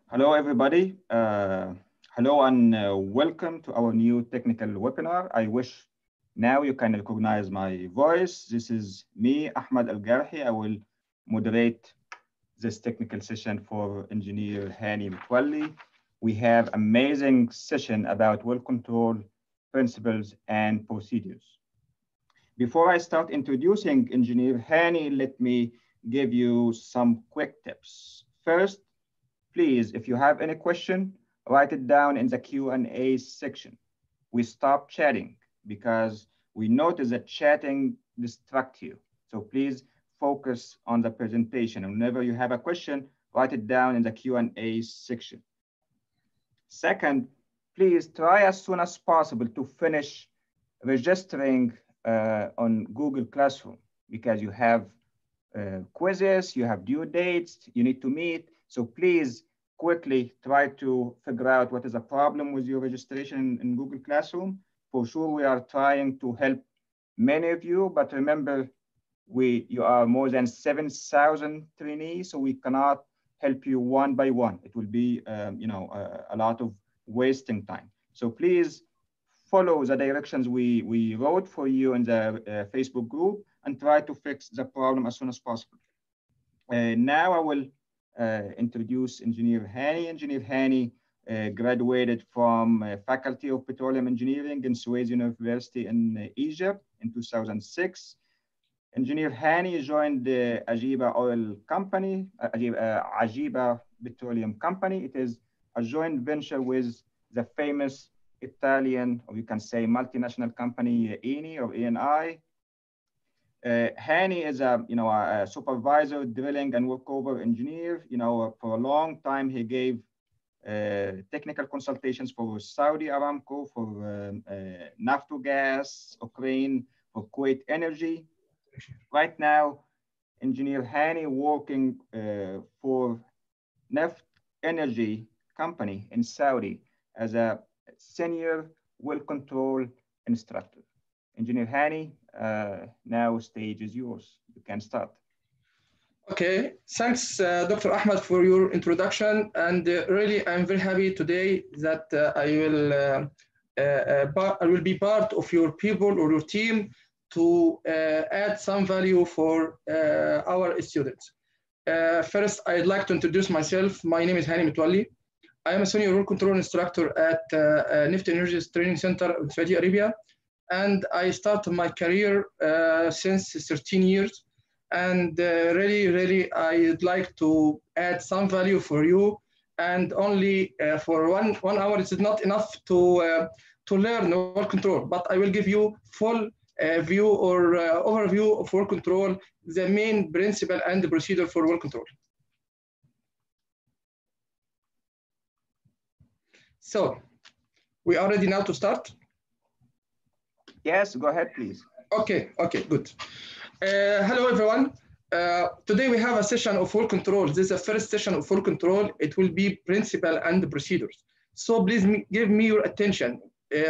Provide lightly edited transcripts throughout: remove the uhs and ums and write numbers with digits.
Hello, everybody. Hello and welcome to our new technical webinar. I wish now you can recognize my voice. This is me, Ahmed Al-Garhi. I will moderate this technical session for Engineer Hani Mutwalli. We have amazing session about well control principles and procedures. Before I start introducing Engineer Hani, let me give you some quick tips. First, please, if you have any question, write it down in the Q&A section. We stop chatting because we notice that chatting distracts you. So please focus on the presentation. And whenever you have a question, write it down in the Q&A section. Second, please try as soon as possible to finish registering on Google Classroom because you have quizzes, you have due dates, you need to meet. So please quickly try to figure out what is the problem with your registration in Google Classroom. For sure, we are trying to help many of you, but remember, you are more than 7,000 trainees, so we cannot help you one by one. It will be a lot of wasting time. So please follow the directions we wrote for you in the Facebook group and try to fix the problem as soon as possible. Now I will introduce Engineer Hani. Engineer Hani graduated from Faculty of Petroleum Engineering in Suez University in Egypt in 2006. Engineer Hani joined the Ajiba Oil Company, Ajiba Petroleum Company. It is a joint venture with the famous Italian, or you can say multinational company, Eni or Eni. Hani is a supervisor, drilling and workover engineer. For a long time, he gave technical consultations for Saudi Aramco, for Naftogaz, Ukraine, for Kuwait Energy. Right now, Engineer Hani working for Neft Energy company in Saudi as a senior well control instructor. Engineer Hani, now stage is yours. You can start. Okay, thanks, Dr. Ahmed, for your introduction. And really, I'm very happy today that I will be part of your people or your team to add some value for our students. First, I'd like to introduce myself. My name is Hani Mutwalli. I am a senior well control instructor at Neft Energy's Training Center in Saudi Arabia. And I started my career since 13 years. And really, I'd like to add some value for you. And only for one hour, it's not enough to learn well control, but I will give you full view or overview of well control, the main principle and the procedure for well control. So we are ready now to start? Yes, go ahead, please. Okay, good. Hello, everyone. Today we have a session of well control. This is the first session of well control. It will be principle and procedures. So please give me your attention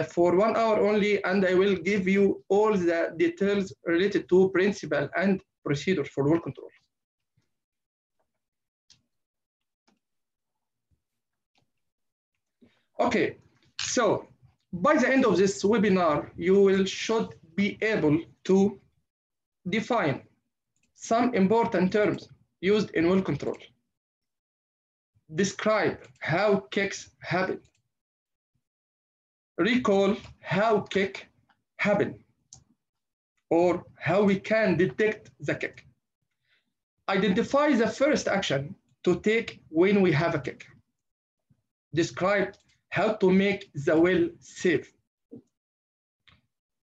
for 1 hour only, and I will give you all the details related to principle and procedures for well control. Okay, so by the end of this webinar, you should be able to define some important terms used in well control. Describe how kicks happen. Recall how kick happen. or how we can detect the kick. Identify the first action to take when we have a kick. Describe how to make the well safe.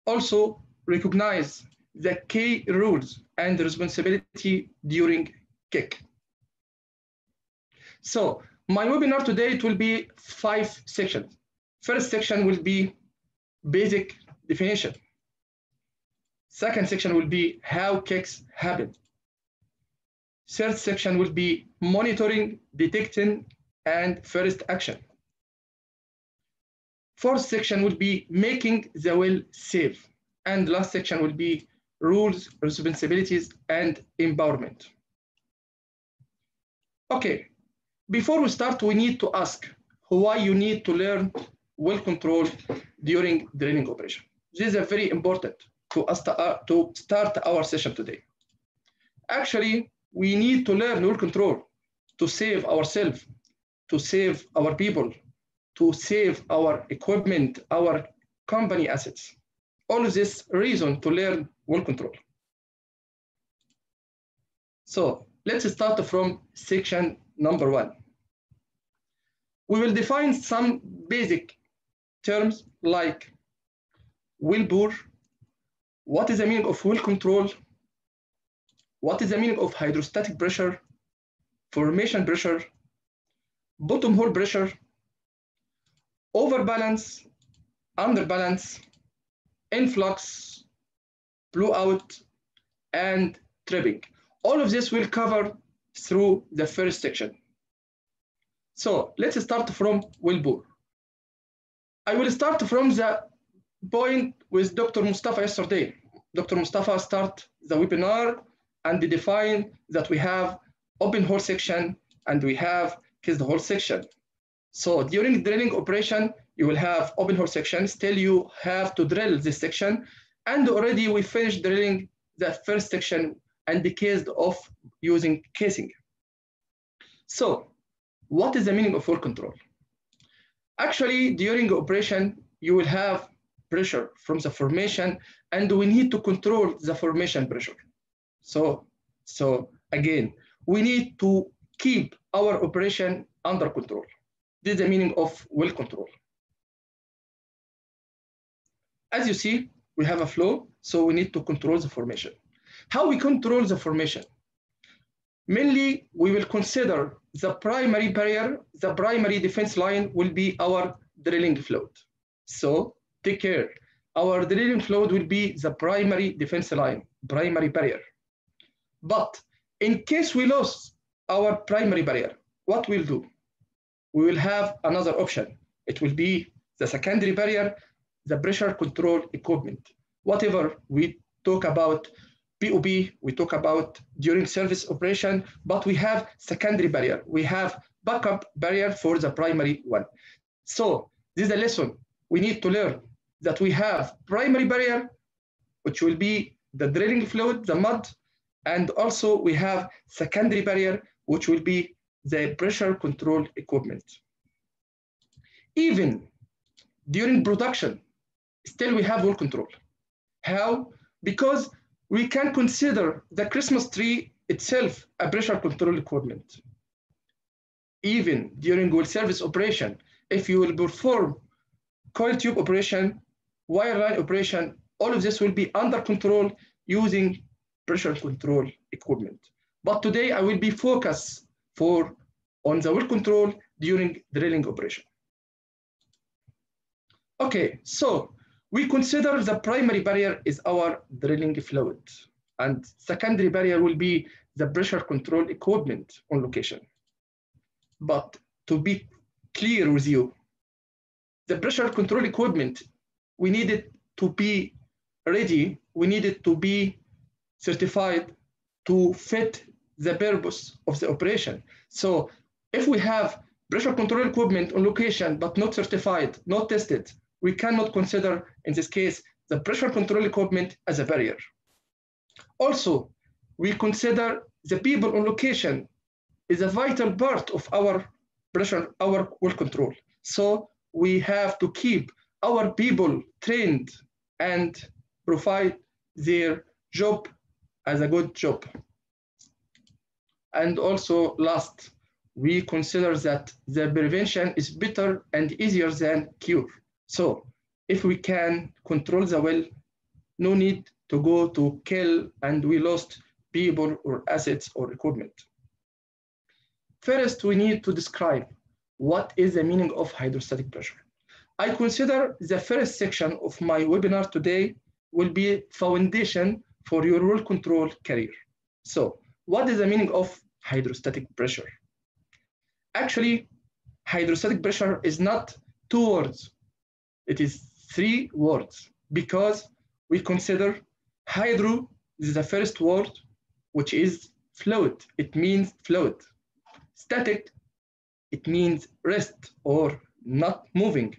Also, recognize the key rules and responsibility during kick. So, my webinar today, it will be 5 sections. First section will be basic definition. Second section will be how kicks happen. Third section will be monitoring, detecting, and first action. Fourth section will be making the well safe. And last section will be rules, responsibilities, and empowerment. Okay, before we start, we need to ask why you need to learn well control during drilling operation. This is very important to start our session today. Actually, we need to learn well control to save ourselves, to save our people, to save our equipment, our company assets. All of this reason to learn well control. So let's start from section number 1. We will define some basic terms like Wellbore. What is the meaning of well control? What is the meaning of hydrostatic pressure, formation pressure, bottom hole pressure, overbalance, underbalance, influx, blowout, and tripping. All of this will cover through the first section. So let's start from Wellbore. I will start from the point with Dr. Mustafa yesterday. Dr. Mustafa start the webinar and define that we have open hole section and we have closed hole section. So during drilling operation, you will have open hole section. Still, you have to drill this section. And already we finished drilling the first section and the case of using casing. So what is the meaning of well control? Actually, during operation, you will have pressure from the formation, and we need to control the formation pressure. So again, we need to keep our operation under control. This is the meaning of well control. As you see, we have a flow, so we need to control the formation. How we control the formation? Mainly, we will consider the primary barrier, the primary defense line will be our drilling fluid. So take care. Our drilling fluid will be the primary defense line, primary barrier. But in case we lose our primary barrier, what we'll do? We will have another option. It will be the secondary barrier, the pressure control equipment. Whatever we talk about POB, we talk about during service operation, but we have secondary barrier. We have backup barrier for the primary one. So this is a lesson we need to learn, that we have primary barrier, which will be the drilling fluid, the mud, and also we have secondary barrier, which will be the pressure control equipment. Even during production, still we have well control. How? Because we can consider the Christmas tree itself a pressure control equipment. Even during well service operation, if you will perform coil tube operation, wireline operation, all of this will be under control using pressure control equipment. But today I will be focused on the well control during drilling operation. Okay, so we consider the primary barrier is our drilling fluid, and secondary barrier will be the pressure control equipment on location. But to be clear with you, the pressure control equipment, we need it to be ready, we need it to be certified to fit the purpose of the operation. So if we have pressure control equipment on location but not certified, not tested, we cannot consider, in this case, the pressure control equipment as a barrier. Also, we consider the people on location is a vital part of our pressure, our well control. So we have to keep our people trained and provide their job as a good job. And also last, we consider that the prevention is better and easier than cure. So if we can control the well, no need to go to kill and we lost people or assets or equipment. First, we need to describe what is the meaning of hydrostatic pressure. I consider the first section of my webinar today will be foundation for your well control career. So what is the meaning of hydrostatic pressure? Actually, hydrostatic pressure is not 2 words. It is 3 words because we consider hydro is the first word, which is fluid. It means fluid. Static, it means rest or not moving.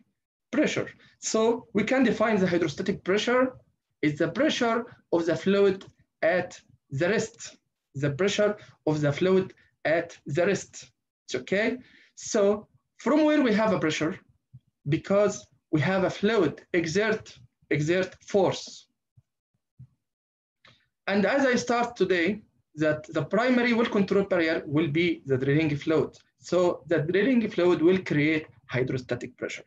Pressure. So we can define the hydrostatic pressure is the pressure of the fluid at the rest. The pressure of the fluid at the rest. It's okay? So from where we have a pressure, because we have a fluid exert force. And as I start today, that the primary well control barrier will be the drilling fluid. So the drilling fluid will create hydrostatic pressure.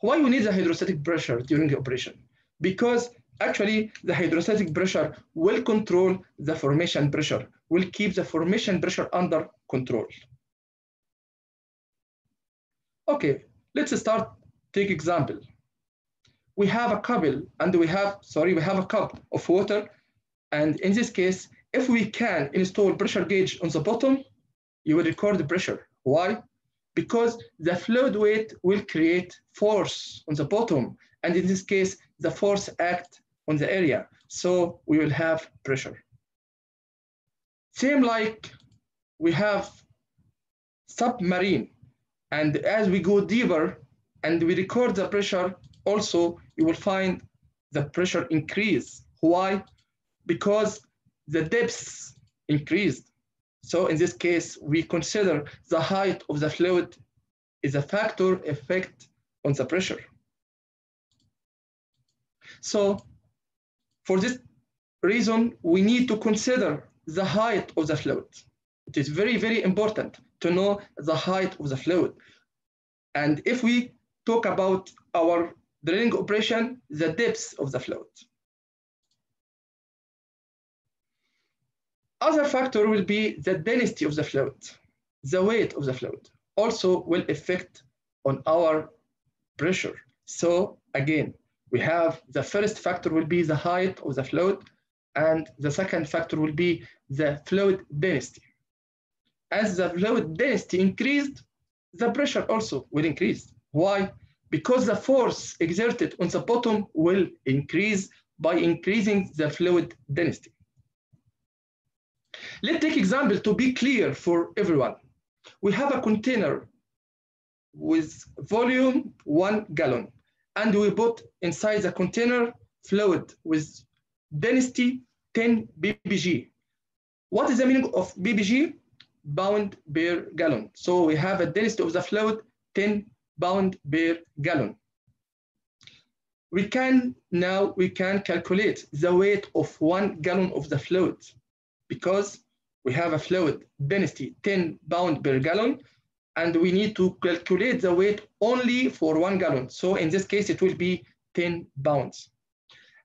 Why we need the hydrostatic pressure during the operation? Because actually the hydrostatic pressure will control the formation pressure, will keep the formation pressure under control. Okay, let's start, take example. We have a couple and we have a cup of water. And in this case, if we can install pressure gauge on the bottom, you will record the pressure. Why? Because the fluid weight will create force on the bottom. And in this case, the force acts on the area. So we will have pressure. Same like we have submarine. And as we go deeper and we record the pressure, also you will find the pressure increase. Why? Because the depths increased. So in this case, we consider the height of the fluid is a factor effect on the pressure. So for this reason, we need to consider the height of the fluid. It is very, very important to know the height of the fluid. And if we talk about our drilling operation, the depth of the fluid. Other factor will be the density of the fluid, the weight of the fluid, also will affect on our pressure. So again, we have the first factor will be the height of the fluid, and the second factor will be the fluid density. As the fluid density increased, the pressure also will increase. Why? Because the force exerted on the bottom will increase by increasing the fluid density. Let's take example to be clear for everyone. We have a container with volume 1 gallon, and we put inside the container fluid with density 10 ppg. What is the meaning of ppg? Pound per gallon. So we have a density of the fluid 10 pound per gallon. We can calculate the weight of 1 gallon of the fluid, because we have a fluid density 10 pound per gallon, and we need to calculate the weight only for 1 gallon. So in this case, it will be 10 pounds.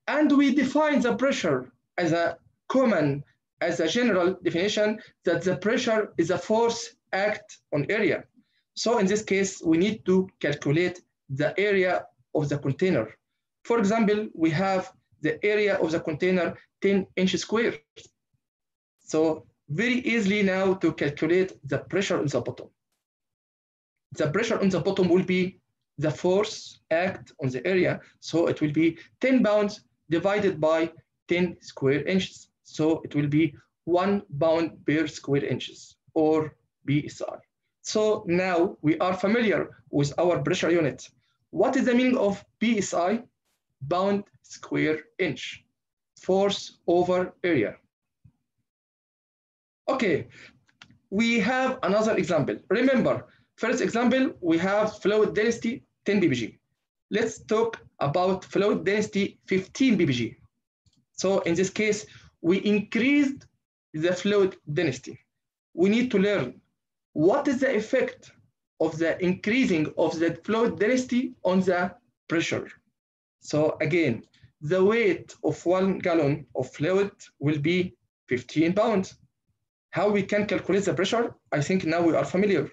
And we define the pressure as a common, as a general definition, that the pressure is a force act on area. So in this case, we need to calculate the area of the container. For example, we have the area of the container 10 inches square. So very easily now to calculate the pressure on the bottom. The pressure on the bottom will be the force act on the area. So it will be 10 pounds divided by 10 square inches. So it will be 1 pound per square inches, or PSI. So now we are familiar with our pressure unit. What is the meaning of PSI? Pound square inch, force over area. Okay, we have another example. Remember, first example, we have fluid density 10 ppg. let's talk about fluid density 15 ppg. So in this case, we increased the fluid density. We need to learn what is the effect of the increasing of the fluid density on the pressure. So again, the weight of 1 gallon of fluid will be 15 pounds. How we can calculate the pressure? I think now we are familiar.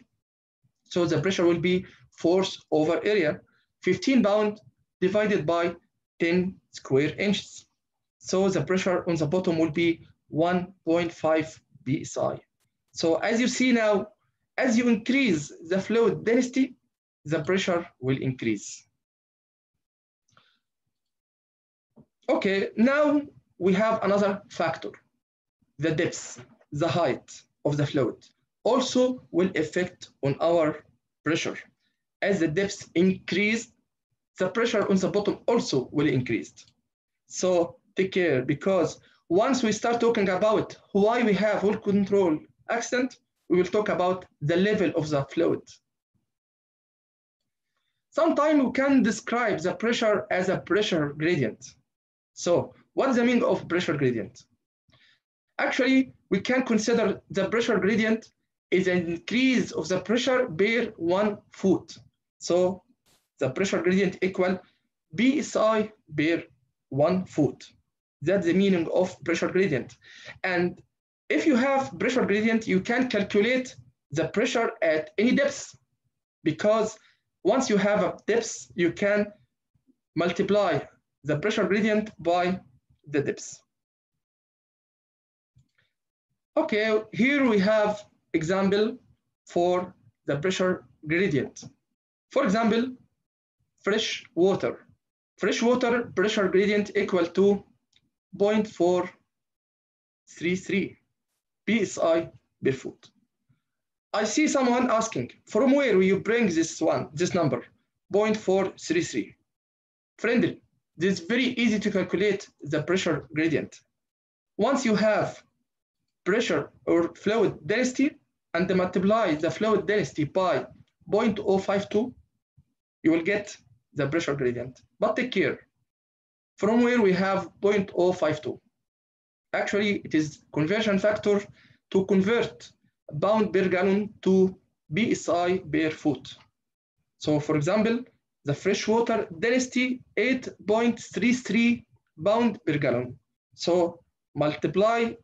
So the pressure will be force over area, 15 pounds divided by 10 square inches. So the pressure on the bottom will be 1.5 psi. So as you see now, as you increase the fluid density, the pressure will increase. Okay, now we have another factor. The depth, the height of the fluid also will affect on our pressure. As the depth increase, the pressure on the bottom also will increase. So take care, because once we start talking about why we have whole control accident, we will talk about the level of the fluid. Sometimes we can describe the pressure as a pressure gradient. So what's the meaning of pressure gradient? Actually, we can consider the pressure gradient is an increase of the pressure per 1 foot. So the pressure gradient equal psi per 1 foot. That's the meaning of pressure gradient. And if you have pressure gradient, you can calculate the pressure at any depth, because once you have a depth, you can multiply the pressure gradient by the depth. Okay, here we have example for the pressure gradient. For example, fresh water. Fresh water pressure gradient equal to 0.433 psi per foot. I see someone asking, from where will you bring this number, 0.433? Friendly, this is very easy to calculate the pressure gradient. Once you have pressure or fluid density and multiply the fluid density by 0.052, you will get the pressure gradient. But take care, from where we have 0.052. Actually, it is conversion factor to convert pound per gallon to psi per foot. So for example, the freshwater density 8.33 pound per gallon. So multiply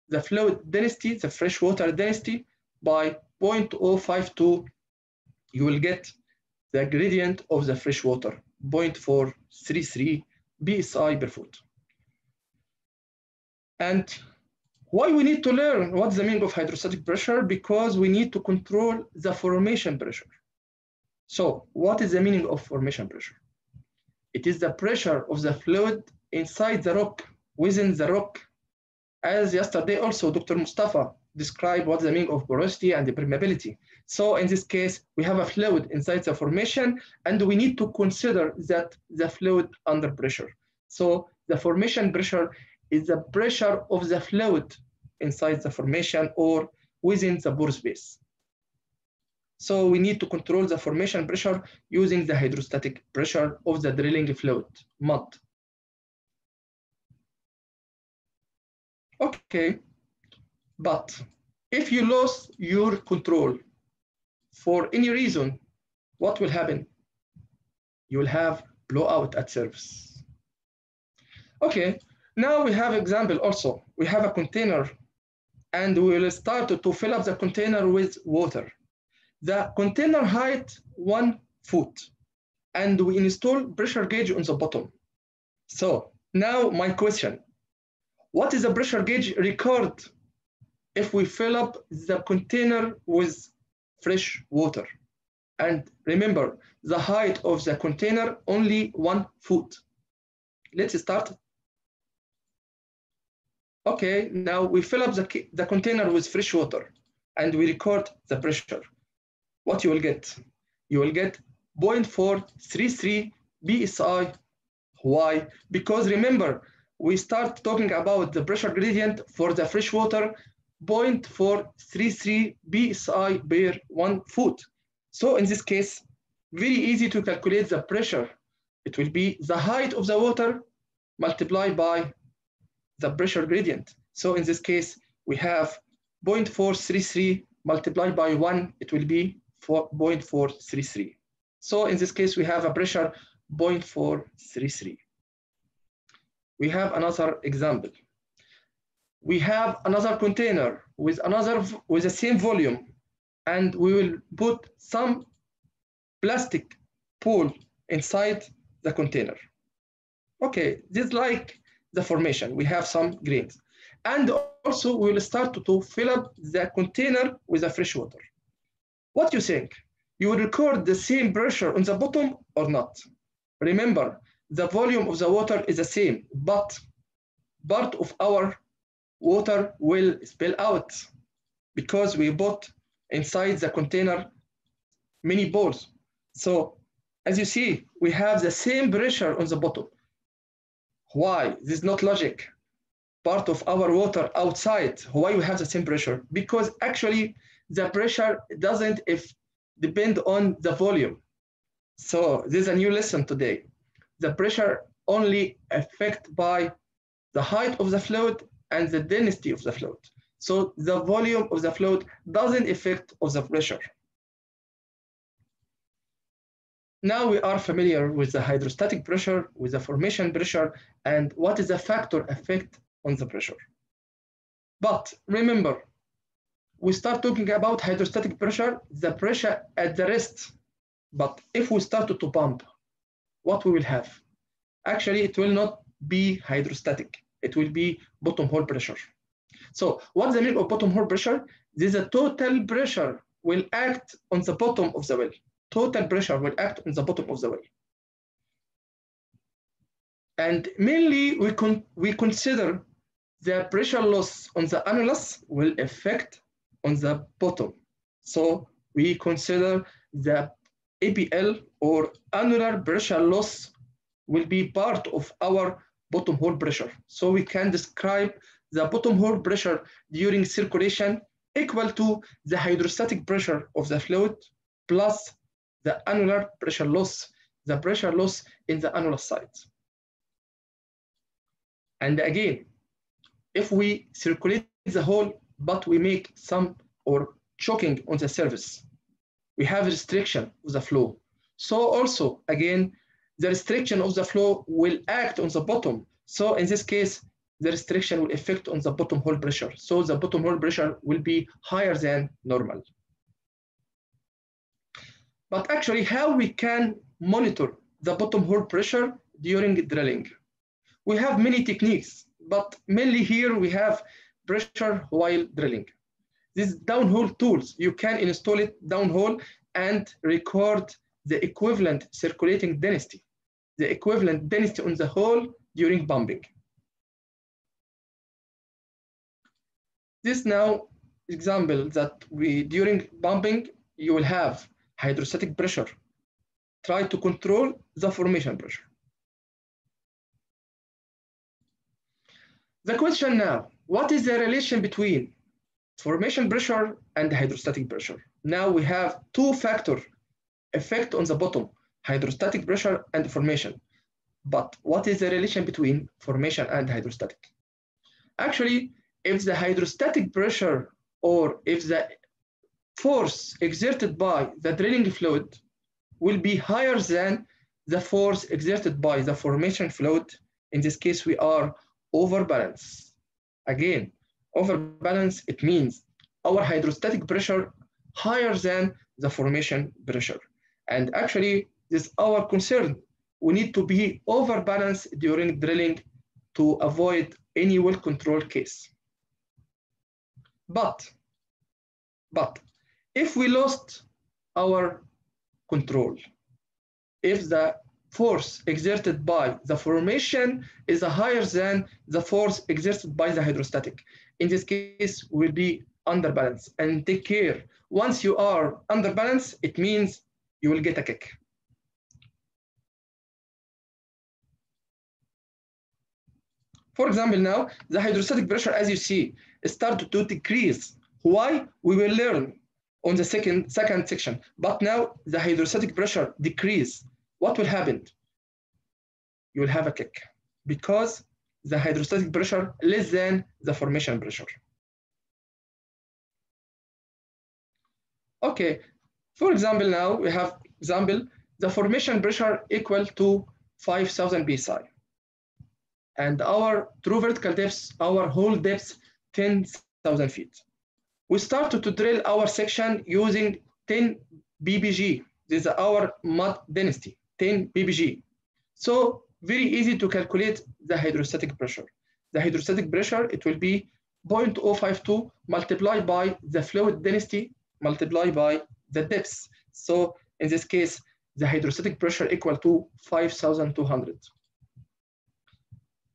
the fluid density, the freshwater density, by 0.052, you will get the gradient of the freshwater, 0.433 psi per foot. And why we need to learn what's the meaning of hydrostatic pressure? Because we need to control the formation pressure. So what is the meaning of formation pressure? It is the pressure of the fluid inside the rock, within the rock. As yesterday also, Dr. Mustafa described what's the meaning of porosity and the permeability. So in this case, we have a fluid inside the formation, and we need to consider that the fluid under pressure. So the formation pressure is the pressure of the fluid inside the formation or within the pore space. So we need to control the formation pressure using the hydrostatic pressure of the drilling fluid, mud. Okay, but if you lose your control for any reason, what will happen? You will have blowout at surface. Okay, now we have example also. We have a container and we will start to fill up the container with water. The container height 1 foot, and we install pressure gauge on the bottom. So now my question, what is the pressure gauge record if we fill up the container with fresh water? And remember, the height of the container only 1 foot. Let's start. Okay, now we fill up the container with fresh water and we record the pressure. What you will get? You will get 0.433 psi. Why? Because remember, we start talking about the pressure gradient for the fresh water, 0.433 psi per 1 foot. So in this case, very easy to calculate the pressure. It will be the height of the water multiplied by the pressure gradient. So in this case, we have 0.433 multiplied by 1, it will be 0.433. So in this case, we have a pressure 0.433. We have another example. We have another container with the same volume, and we will put some plastic pool inside the container. Okay, this is like the formation. We have some grains. And also we will start to fill up the container with the fresh water. What do you think? You will record the same pressure on the bottom or not? Remember, the volume of the water is the same, but part of our water will spill out because we put inside the container many balls. So as you see, we have the same pressure on the bottom. Why? This is not logic. Part of our water outside, why we have the same pressure? Because actually the pressure doesn't depend on the volume. So this is a new lesson today. The pressure only affected by the height of the fluid and the density of the fluid. So the volume of the fluid doesn't affect of the pressure. Now we are familiar with the hydrostatic pressure, with the formation pressure, and what is the factor effect on the pressure. But remember, we start talking about hydrostatic pressure, the pressure at the rest. But if we start to pump, what we will have? Actually, it will not be hydrostatic. It will be bottom hole pressure. So what's the meaning of bottom hole pressure? This is a total pressure will act on the bottom of the well. Total pressure will act on the bottom of the well. And mainly we consider the pressure loss on the annulus will affect on the bottom. So we consider the APL or annular pressure loss will be part of our bottom hole pressure. So we can describe the bottom hole pressure during circulation equal to the hydrostatic pressure of the fluid plus the annular pressure loss, the pressure loss in the annulus side. And again, if we circulate the hole, but we make some or choking on the surface, we have restriction of the flow. So also, again, the restriction of the flow will act on the bottom. So in this case, the restriction will affect on the bottom hole pressure. So the bottom hole pressure will be higher than normal. But actually, how we can monitor the bottom hole pressure during drilling? We have many techniques, but mainly here we have pressure while drilling. These downhole tools, you can install it downhole and record the equivalent circulating density, the equivalent density on the hole during pumping. This now example that during pumping, you will have hydrostatic pressure. Try to control the formation pressure. The question now, what is the relation between formation pressure and hydrostatic pressure? Now we have two factors effect on the bottom, hydrostatic pressure and formation. But what is the relation between formation and hydrostatic? Actually, if the hydrostatic pressure or if the force exerted by the drilling fluid will be higher than the force exerted by the formation fluid, in this case we are overbalance. Again, overbalance, it means our hydrostatic pressure higher than the formation pressure. And actually, this is our concern. We need to be overbalanced during drilling to avoid any well control case. But if we lost our control, if the force exerted by the formation is higher than the force exerted by the hydrostatic, in this case will be underbalanced. And take care, once you are underbalanced, it means you will get a kick. For example, now the hydrostatic pressure, as you see, started to decrease. Why? We will learn on the second section. But now the hydrostatic pressure decrease. What will happen? You will have a kick because the hydrostatic pressure less than the formation pressure. Okay, for example, now we have the formation pressure equal to 5,000 psi. And our true vertical depth, our hole depth, 10,000 feet. We started to drill our section using 10 ppg. This is our mud density, 10 ppg. So very easy to calculate the hydrostatic pressure. The hydrostatic pressure, it will be 0.052 multiplied by the fluid density multiplied by the depth. So in this case, the hydrostatic pressure equal to 5,200.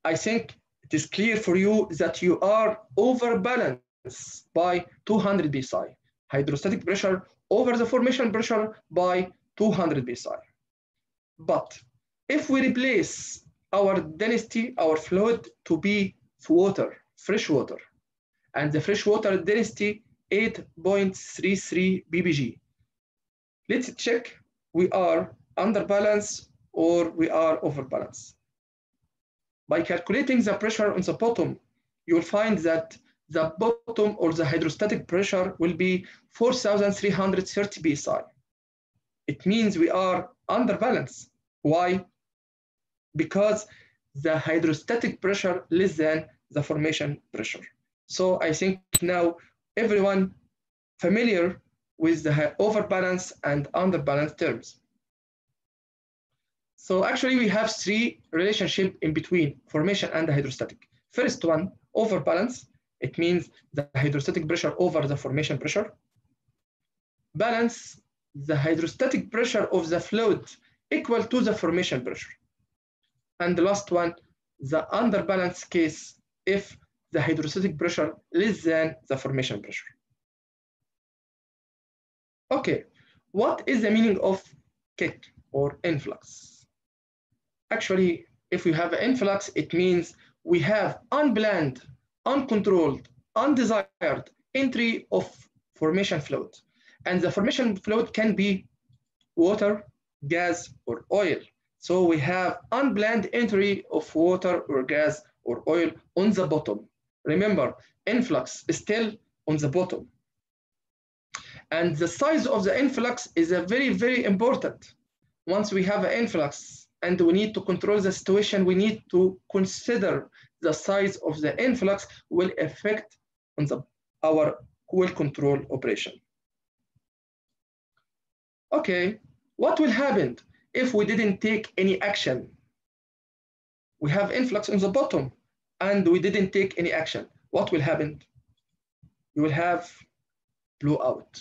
I think it is clear for you that you are overbalanced by 200 psi. Hydrostatic pressure over the formation pressure by 200 psi. But if we replace our density, our fluid to be water, fresh water, and the fresh water density 8.33 ppg. Let's check we are underbalanced or we are overbalanced. By calculating the pressure on the bottom, you will find that the bottom or the hydrostatic pressure will be 4,330 psi. It means we are underbalanced. Why? Because the hydrostatic pressure less than the formation pressure. So I think now everyone familiar with the overbalance and underbalance terms. So actually we have three relationships in between formation and the hydrostatic. First one, overbalance. It means the hydrostatic pressure over the formation pressure. Balance, the hydrostatic pressure of the fluid equal to the formation pressure. And the last one, the underbalance case if the hydrostatic pressure less than the formation pressure. Okay, what is the meaning of kick or influx? Actually, if we have an influx, it means we have unplanned, uncontrolled, undesired entry of formation fluid. And the formation fluid can be water, gas, or oil. So we have unplanned entry of water or gas or oil on the bottom. Remember, influx is still on the bottom. And the size of the influx is a very, very important. Once we have an influx and we need to control the situation, we need to consider the size of the influx will affect on our well control operation. Okay, what will happen if we didn't take any action? We have influx on the bottom and we didn't take any action. What will happen? You will have blowout.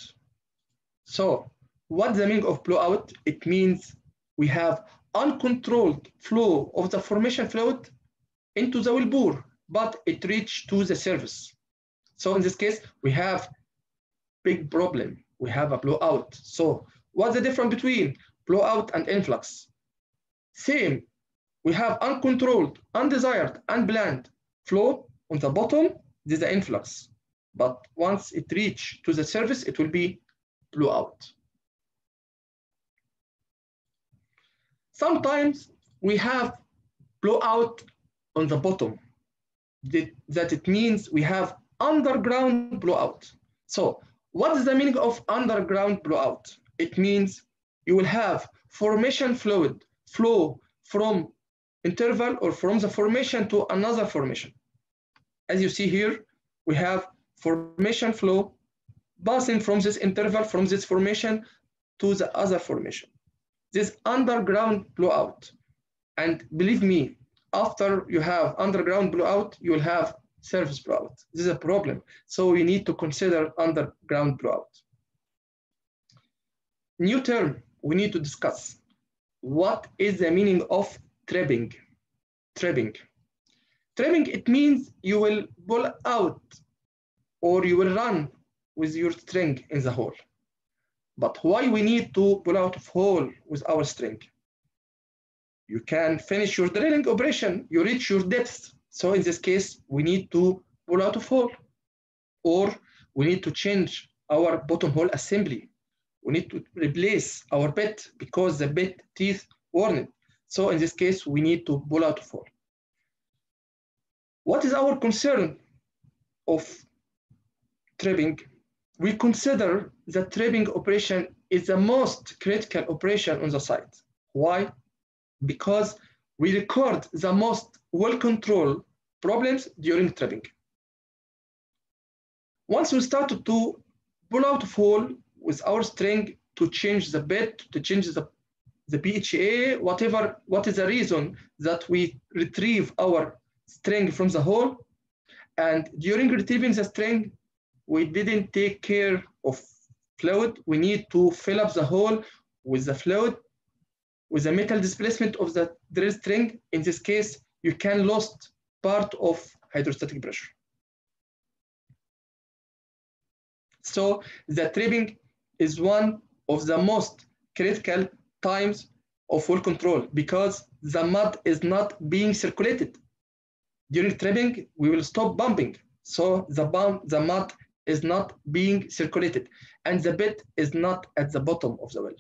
So what's the meaning of blowout? It means we have uncontrolled flow of the formation fluid into the wellbore, but it reached to the surface. So in this case, we have big problem. We have a blowout. So what's the difference between blowout and influx? Same. We have uncontrolled, undesired, unplanned flow on the bottom. This is the influx. But once it reaches to the surface, it will be blowout. Sometimes we have blowout on the bottom. That it means we have underground blowout. So what is the meaning of underground blowout? It means you will have formation fluid flow from interval or from the formation to another formation. As you see here, we have formation flow passing from this interval, from this formation to the other formation. This underground blowout. And believe me, after you have underground blowout, you will have surface blowout. This is a problem. So we need to consider underground blowout. New term we need to discuss. What is the meaning of tripping? Tripping. Tripping, it means you will pull out or you will run with your string in the hole. But why we need to pull out of hole with our string? You can finish your drilling operation, you reach your depth. So in this case, we need to pull out of hole, or we need to change our bottom hole assembly. We need to replace our bit because the bit teeth worn. So in this case, we need to pull out of hole. What is our concern of tripping? We consider the tripping operation is the most critical operation on the site. Why? Because we record the most well-controlled problems during tripping. Once we started to pull out of hole with our string to change the bit, to change the BHA, what is the reason that we retrieve our string from the hole, and during retrieving the string, we didn't take care of fluid. We need to fill up the hole with the fluid, with the metal displacement of the drill string. In this case, you can lose part of hydrostatic pressure. So the tripping is one of the most critical times of well control because the mud is not being circulated. During tripping, we will stop bumping. So the mud is not being circulated and the bit is not at the bottom of the well.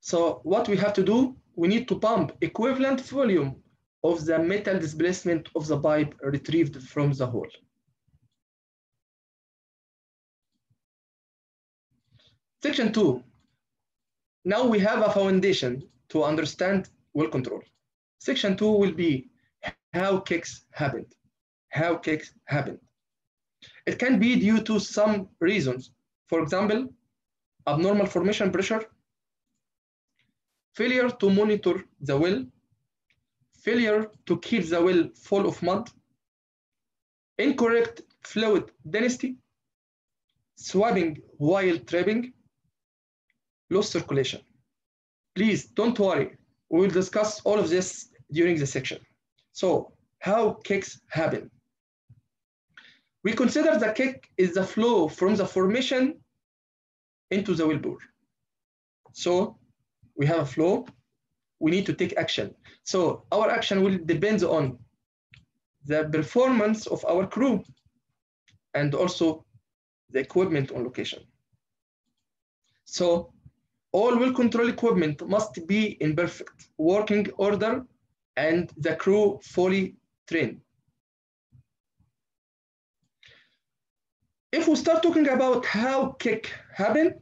So what we have to do, we need to pump equivalent volume of the metal displacement of the pipe retrieved from the hole. Section 2. Now we have a foundation to understand well control. Section 2 will be how kicks happened. How kicks happened. It can be due to some reasons. For example, abnormal formation pressure, failure to monitor the well, failure to keep the well full of mud, incorrect fluid density, swabbing while tripping, low circulation. Please don't worry, we will discuss all of this during the section. So, how kicks happen? We consider the kick is the flow from the formation into the wellbore. So, we have a flow, we need to take action. So, our action will depend on the performance of our crew and also the equipment on location. So, all well control equipment must be in perfect working order and the crew fully trained. If we start talking about how kick happen,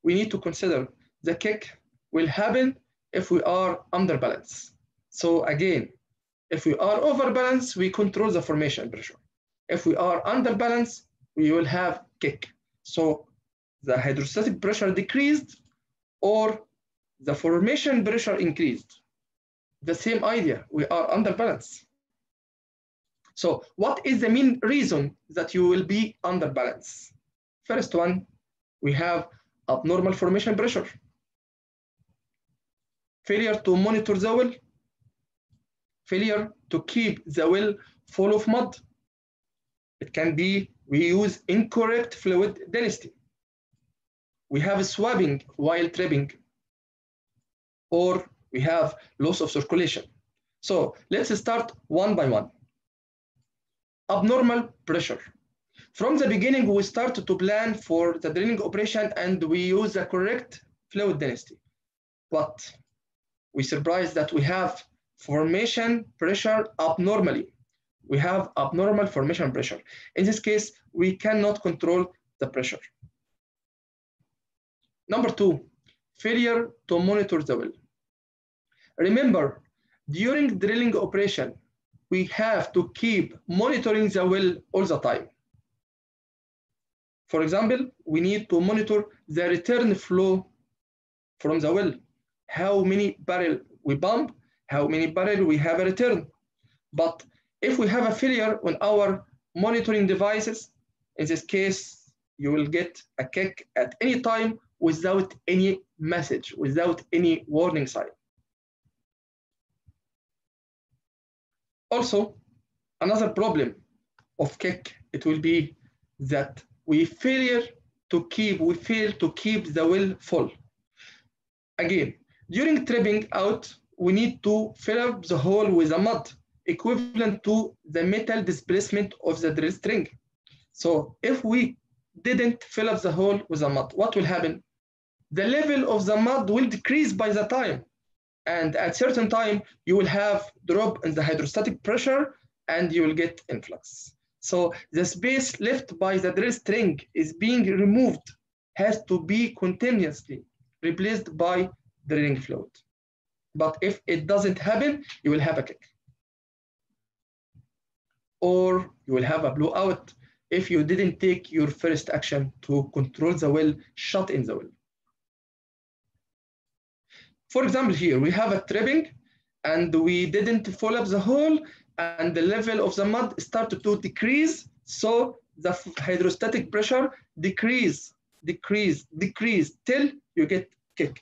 we need to consider the kick will happen if we are under balance. So again, if we are over balance, we control the formation pressure. If we are under balance, we will have kick. So the hydrostatic pressure decreased or the formation pressure increased. The same idea, we are under balance. So what is the main reason that you will be under balance? First one, we have abnormal formation pressure, failure to monitor the well, failure to keep the well full of mud. It can be we use incorrect fluid density. We have swabbing while tripping, or we have loss of circulation. So let's start one by one. Abnormal pressure. From the beginning, we started to plan for the drilling operation and we use the correct fluid density. But we surprised that we have formation pressure abnormally. We have abnormal formation pressure. In this case, we cannot control the pressure. Number two, failure to monitor the well. Remember, during drilling operation, we have to keep monitoring the well all the time. For example, we need to monitor the return flow from the well. How many barrels we pump, how many barrels we have a return. But if we have a failure on our monitoring devices, in this case, you will get a kick at any time without any message, without any warning sign. Also, another problem of kick, it will be that we fail to keep the well full. Again, during tripping out, we need to fill up the hole with a mud. equivalent to the metal displacement of the drill string. So if we didn't fill up the hole with the mud, what will happen? The level of the mud will decrease by the time. And at certain time, you will have drop in the hydrostatic pressure and you will get influx. So the space left by the drill string is being removed, has to be continuously replaced by drilling fluid. But if it doesn't happen, you will have a kick. Or you will have a blowout if you didn't take your first action to control the well, shut in the well. For example, here we have a tripping and we didn't fill up the hole and the level of the mud started to decrease. So the hydrostatic pressure decrease till you get kick.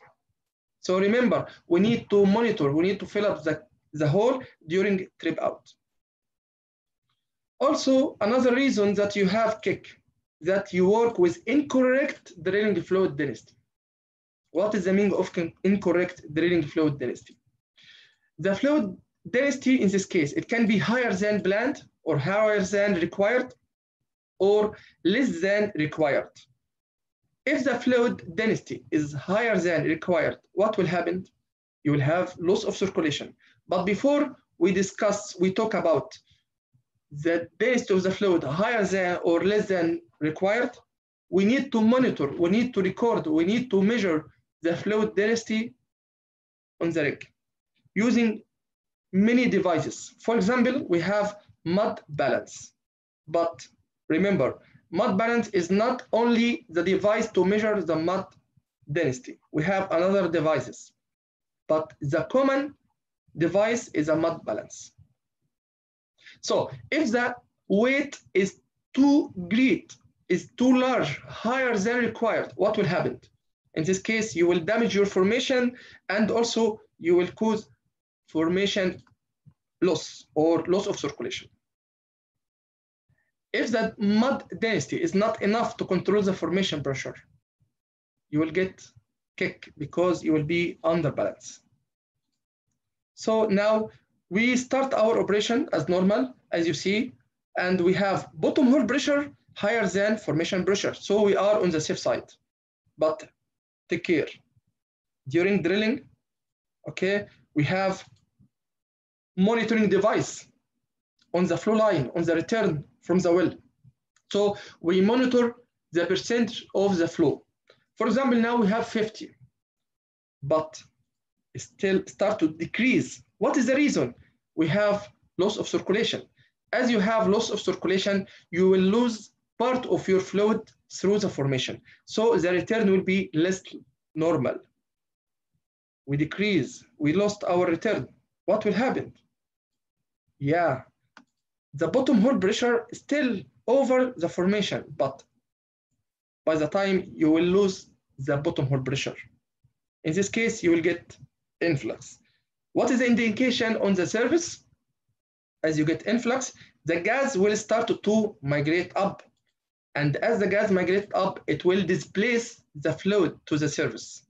So remember, we need to monitor, we need to fill up the hole during trip out. Also, another reason that you have kick, that you work with incorrect drilling fluid density. What is the meaning of incorrect drilling fluid density? The fluid density in this case, it can be higher than planned or higher than required or less than required. If the fluid density is higher than required, what will happen? You will have loss of circulation. But before we talk about the density of the fluid higher than or less than required, we need to monitor, we need to record, we need to measure the fluid density on the rig using many devices. For example, we have mud balance. But remember, mud balance is not only the device to measure the mud density. We have another devices, but the common device is a mud balance. So if the weight is too great, is too large, higher than required, what will happen? In this case, you will damage your formation and also you will cause formation loss or loss of circulation. If the mud density is not enough to control the formation pressure, you will get kick because you will be under balance. So now we start our operation as normal, as you see, and we have bottom hole pressure higher than formation pressure. So we are on the safe side. But take care. During drilling, okay, we have monitoring device on the flow line, on the return from the well. So we monitor the percentage of the flow. For example, now we have 50, but still start to decrease. What is the reason? We have loss of circulation. As you have loss of circulation, you will lose part of your fluid through the formation. So the return will be less normal. We decrease, we lost our return. What will happen? Yeah, the bottom hole pressure is still over the formation, but by the time you will lose the bottom hole pressure. In this case, you will get influx. What is the indication on the surface? As you get influx, the gas will start to migrate up. And as the gas migrates up, it will displace the fluid to the surface.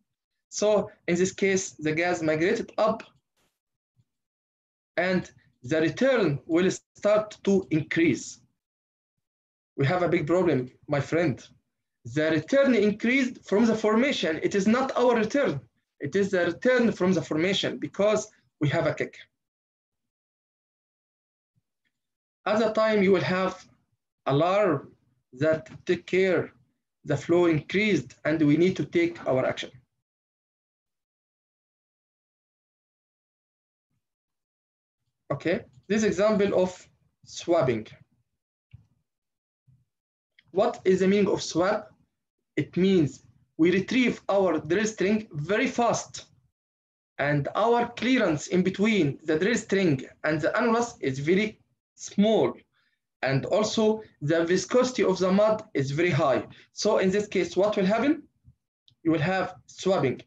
So in this case, the gas migrated up and the return will start to increase. We have a big problem, my friend. The return increased from the formation. It is not our return. It is the return from the formation because we have a kick. At the time, you will have alarm that take care, the flow increased and we need to take our action. Okay, this example of swabbing. What is the meaning of swab? It means we retrieve our drill string very fast and our clearance in between the drill string and the annulus is very small. And also the viscosity of the mud is very high. So in this case, what will happen? You will have swabbing.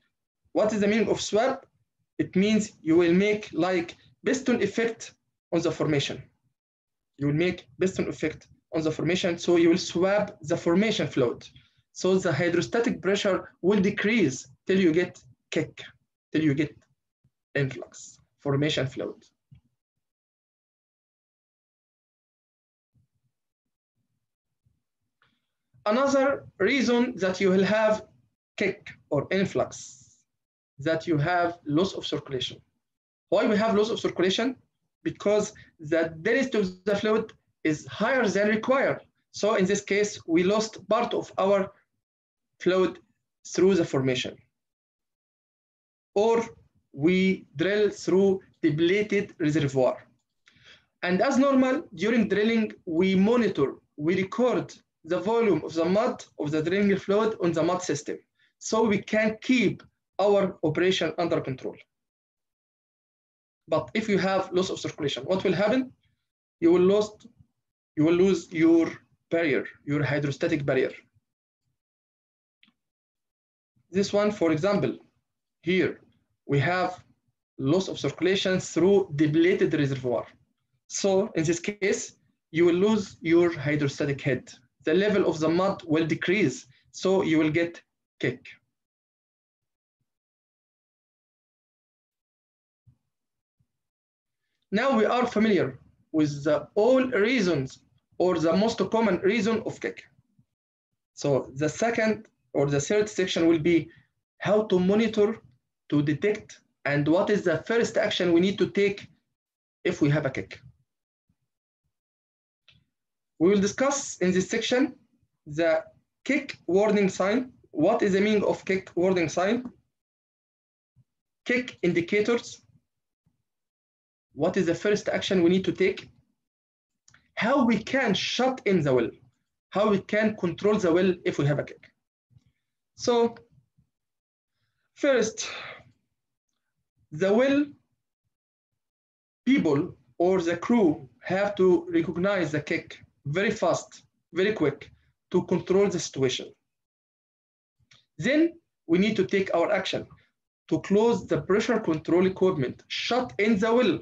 What is the meaning of swab? It means you will make like piston effect on the formation. You will make piston effect on the formation, so you will swab the formation fluid. So the hydrostatic pressure will decrease till you get kick, till you get influx, formation fluid. Another reason that you will have kick or influx, that you have loss of circulation. Why we have loss of circulation? Because the density of the fluid is higher than required. So in this case, we lost part of our fluid through the formation. Or we drill through depleted reservoir. And as normal, during drilling, we monitor, we record the volume of the mud, of the drilling fluid on the mud system, so we can keep our operation under control. But if you have loss of circulation, what will happen? You will lose your barrier, your hydrostatic barrier. This one, for example, here we have loss of circulation through depleted reservoir. So in this case, you will lose your hydrostatic head. The level of the mud will decrease, so you will get kick. Now we are familiar with all reasons or the most common reason of kick. So the second or the third section will be how to monitor, to detect, and what is the first action we need to take if we have a kick. We will discuss in this section the kick warning sign. What is the meaning of kick warning sign? Kick indicators. What is the first action we need to take? How we can shut in the well. How we can control the well if we have a kick. So first, the well people or the crew have to recognize the kick very fast, very quick to control the situation. Then we need to take our action to close the pressure control equipment, shut in the well.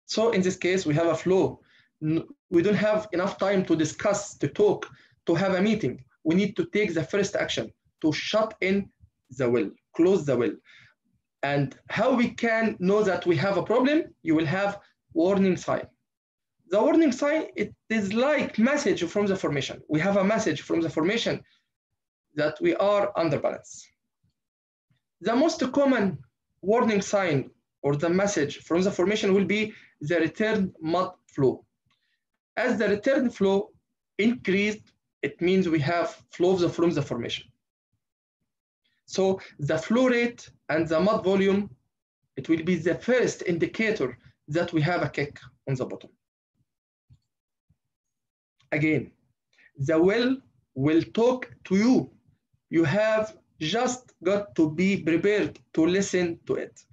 So in this case, we have a flow. We don't have enough time to discuss, to talk, to have a meeting. We need to take the first action to shut in the well, close the well. And how we can know that we have a problem? You will have warning sign. The warning sign, it is like message from the formation. We have a message from the formation that we are under balance. The most common warning sign or the message from the formation will be the return mud flow. As the return flow increased, it means we have flows from the formation. So the flow rate and the mud volume, it will be the first indicator that we have a kick on the bottom. Again, the well will talk to you. You have just got to be prepared to listen to it.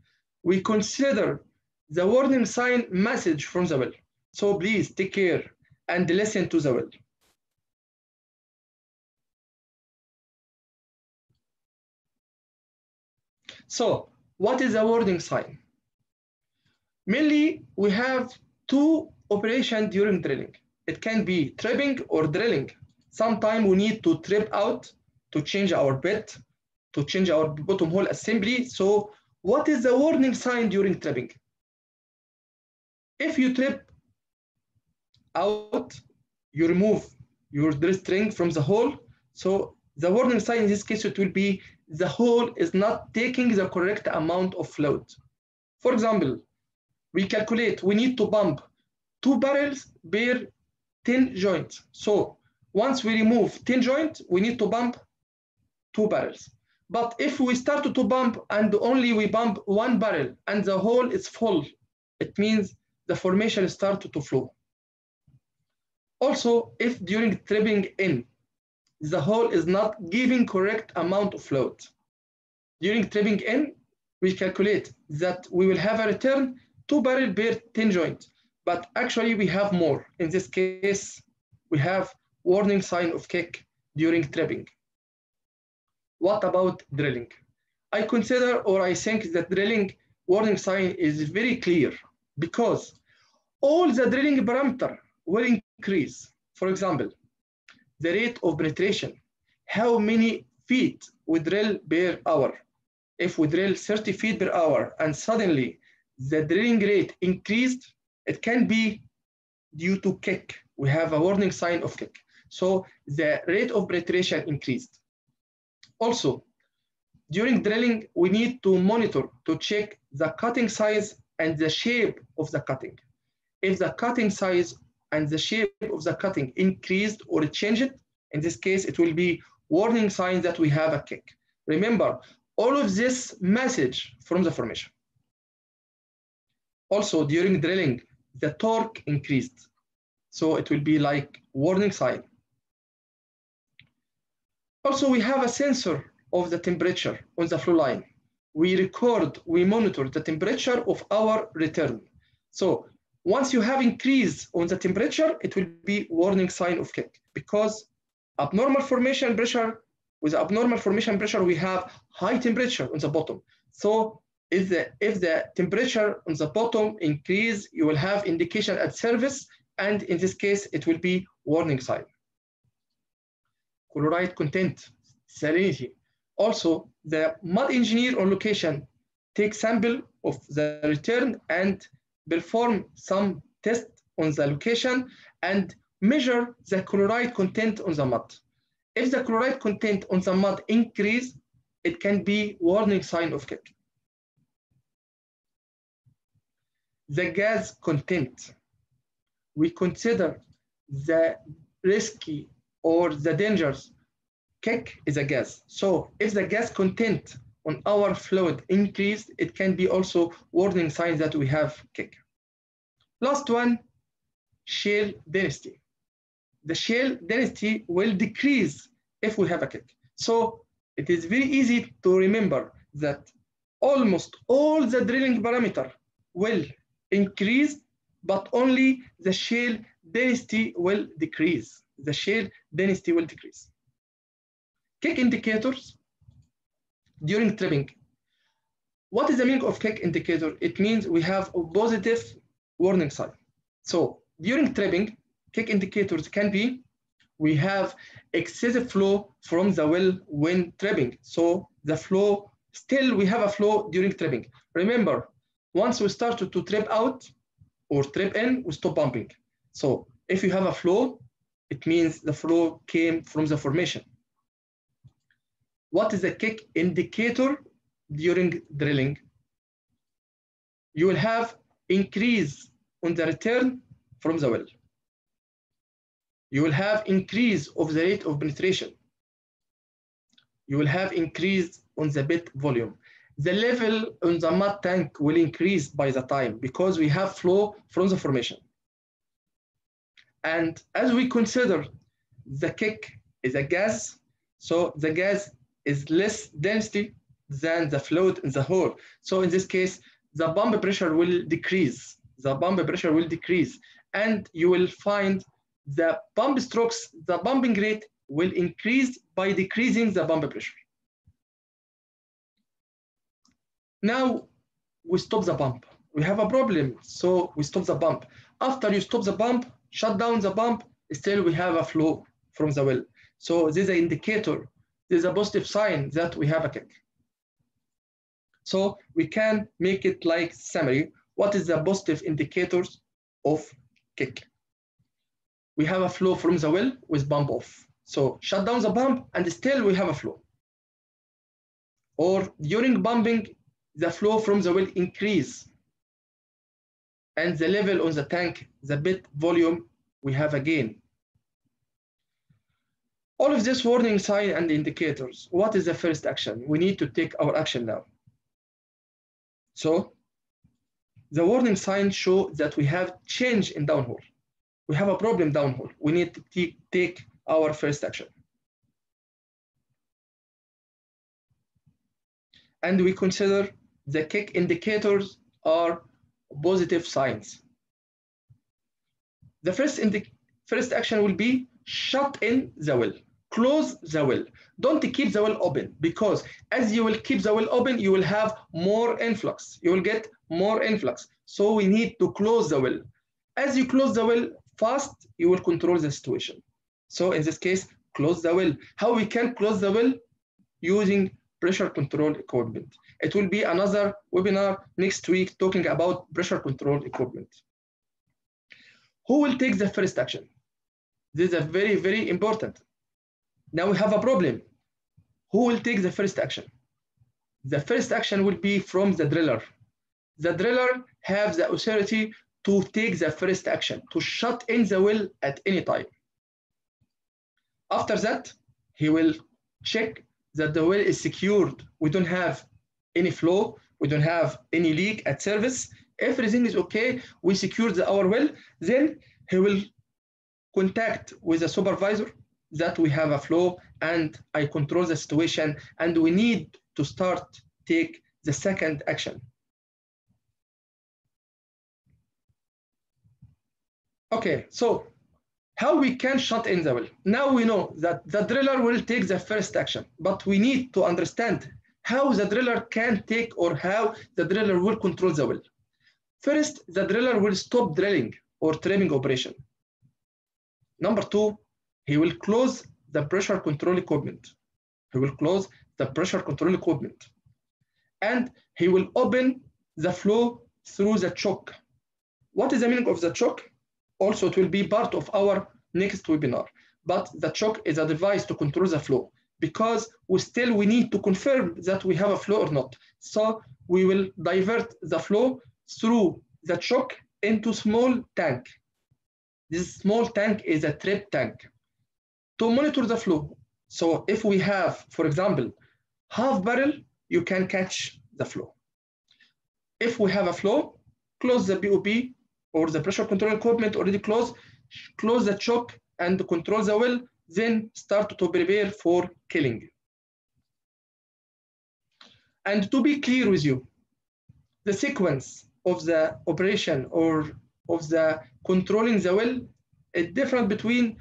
We consider the warning sign message from the well. So please take care and listen to the well. So what is a warning sign? Mainly, we have two operations during drilling. It can be tripping or drilling. Sometimes we need to trip out to change our bit, to change our bottom hole assembly. So what is the warning sign during tripping? If you trip out, you remove your drill string from the hole. So the warning sign in this case, it will be the hole is not taking the correct amount of fluid. For example, we calculate we need to pump 2 barrels per 10 joints. So once we remove 10 joints, we need to pump 2 barrels. But if we start to pump and only we pump 1 barrel and the hole is full, it means the formation starts to flow. Also, if during tripping in, the hole is not giving correct amount of fluid. During tripping in, we calculate that we will have a return 2 barrels per 10 joint, but actually we have more. In this case, we have warning sign of kick during tripping. What about drilling? I consider or I think that drilling warning sign is very clear because all the drilling parameters will increase. For example, the rate of penetration, how many feet we drill per hour. If we drill 30 feet per hour and suddenly the drilling rate increased, it can be due to kick. We have a warning sign of kick. So the rate of penetration increased. Also, during drilling, we need to monitor to check the cutting size and the shape of the cutting. If the cutting size and the shape of the cutting increased or changed, in this case, it will be warning sign that we have a kick. Remember, all of this message from the formation. Also, during drilling, the torque increased. So it will be like warning sign. Also, we have a sensor of the temperature on the flow line. We record, we monitor the temperature of our return. So once you have increase on the temperature, it will be warning sign of kick, because abnormal formation pressure, with abnormal formation pressure, we have high temperature on the bottom. So if the temperature on the bottom increase, you will have indication at surface, and in this case, it will be warning sign. Chloride content, salinity. Also, the mud engineer on location takes sample of the return and perform some test on the location and measure the chloride content on the mud. If the chloride content on the mud increase, it can be warning sign of kick. The gas content. We consider the risky or the dangerous. Kick is a gas. So if the gas content on our fluid increased, it can be also warning sign that we have kick. Last one, shale density. The shale density will decrease if we have a kick. So it is very easy to remember that almost all the drilling parameter will increase, but only the shale density will decrease. The shale density will decrease. Kick indicators during tripping. What is the meaning of kick indicator? It means we have a positive warning sign. So during tripping, kick indicators can be, we have excessive flow from the well when tripping. So the flow, still we have a flow during tripping. Remember, once we start to trip out or trip in, we stop pumping. So if you have a flow, it means the flow came from the formation. What is a kick indicator during drilling? You will have increase on the return from the well. You will have increase of the rate of penetration. You will have increase on the bit volume. The level on the mud tank will increase by the time because we have flow from the formation. And as we consider the kick is a gas, so the gas is less density than the fluid in the hole. So in this case, the pump pressure will decrease. The pump pressure will decrease, and you will find the pump strokes, the pumping rate will increase by decreasing the pump pressure. Now we stop the pump. We have a problem, so we stop the pump. After you stop the pump, shut down the pump, still we have a flow from the well. So this is an indicator. This is a positive sign that we have a kick. So we can make it like summary. What is the positive indicators of kick? We have a flow from the well with pump off. So shut down the pump and still we have a flow. Or during pumping, the flow from the well increase. And the level on the tank, the bit volume, we have a gain. All of this warning sign and indicators. What is the first action? We need to take our action now. So the warning signs show that we have change in downhole. We have a problem downhole. We need to take our first action. And we consider the kick indicators are positive signs. The first action will be shut in the well, close the well. Don't keep the well open, because as you will keep the well open, you will have more influx. You will get more influx. So we need to close the well. As you close the well fast, you will control the situation. So in this case, close the well. How we can close the well? Using pressure control equipment. It will be another webinar next week talking about pressure control equipment. Who will take the first action? This is a very, very important. Now we have a problem. Who will take the first action? The first action will be from the driller. The driller has the authority to take the first action, to shut in the well at any time. After that, he will check that the well is secured. We don't have any flow. We don't have any leak at surface. Everything is okay. We secured our well. Then he will contact with the supervisor that we have a flow and I control the situation and we need to start take the second action. Okay, so how we can shut in the well? Now we know that the driller will take the first action, but we need to understand how the driller can take or how the driller will control the well. First, the driller will stop drilling or trimming operation. Number two, he will close the pressure control equipment. He will close the pressure control equipment. And he will open the flow through the choke. What is the meaning of the choke? Also, it will be part of our next webinar. But the choke is a device to control the flow because we need to confirm that we have a flow or not. So we will divert the flow through the choke into small tank. This small tank is a trap tank to monitor the flow. So if we have, for example, half barrel, you can catch the flow. If we have a flow, close the BOP or the pressure control equipment already closed, close the choke and control the well, then start to prepare for killing. And to be clear with you, the sequence of the operation or of the controlling the well is different between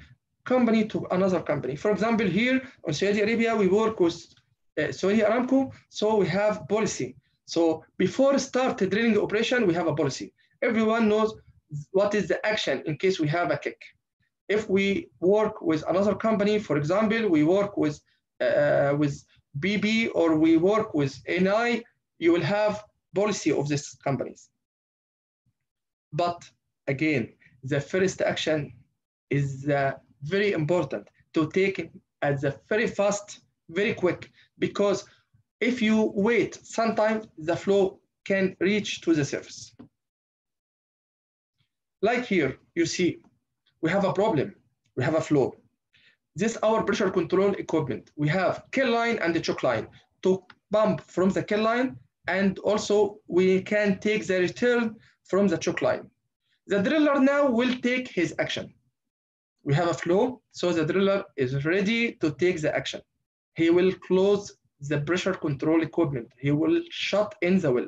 company to another company. For example, here in Saudi Arabia, we work with Saudi Aramco, so we have policy. So before start drilling operation, we have a policy. Everyone knows what is the action in case we have a kick. If we work with another company, for example, we work with BB or we work with NI, you will have policy of these companies. But again, the first action is very important to take it at the very fast, very quick, because if you wait, sometimes the flow can reach to the surface. Like here, you see, we have a problem, we have a flow. This is our pressure control equipment. We have kill line and the choke line to pump from the kill line, and also we can take the return from the choke line. The driller now will take his action. We have a flow, so the driller is ready to take the action. He will close the pressure control equipment. He will shut in the well.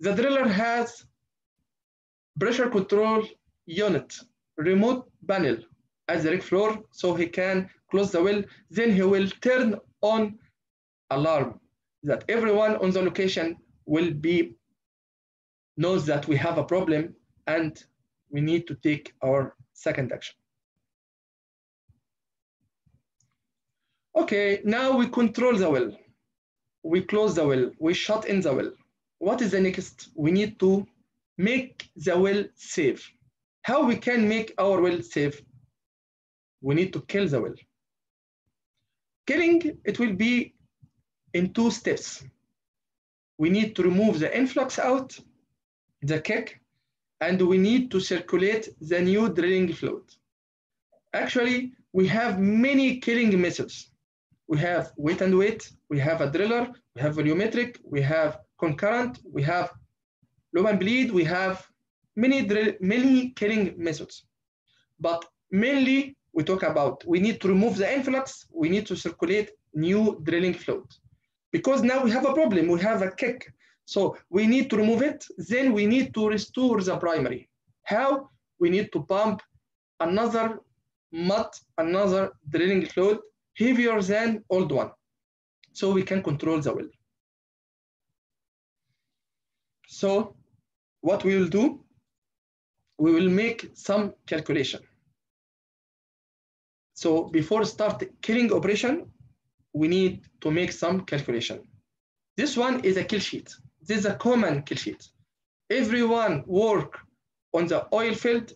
The driller has pressure control unit, remote panel at the rig floor, so he can close the well. Then he will turn on alarm that everyone on the location will be knows that we have a problem and we need to take our second action. Okay, now we control the well. We close the well, we shut in the well. What is the next? We need to make the well safe. How we can make our well safe? We need to kill the well. Killing, it will be in 2 steps. We need to remove the influx out, the kick, and we need to circulate the new drilling fluid. Actually, we have many killing methods. We have weight and weight, we have a driller, we have volumetric, we have concurrent, we have low and bleed, we have many killing methods. But mainly, we talk about we need to remove the influx, we need to circulate new drilling fluid. Because now we have a problem, we have a kick. So we need to remove it, then we need to restore the primary. How? We need to pump another mud, another drilling fluid heavier than old one, so we can control the well. So what we will do, we will make some calculation. So before start killing operation, we need to make some calculation. This one is a kill sheet. This is a common kill sheet. Everyone work on the oil field,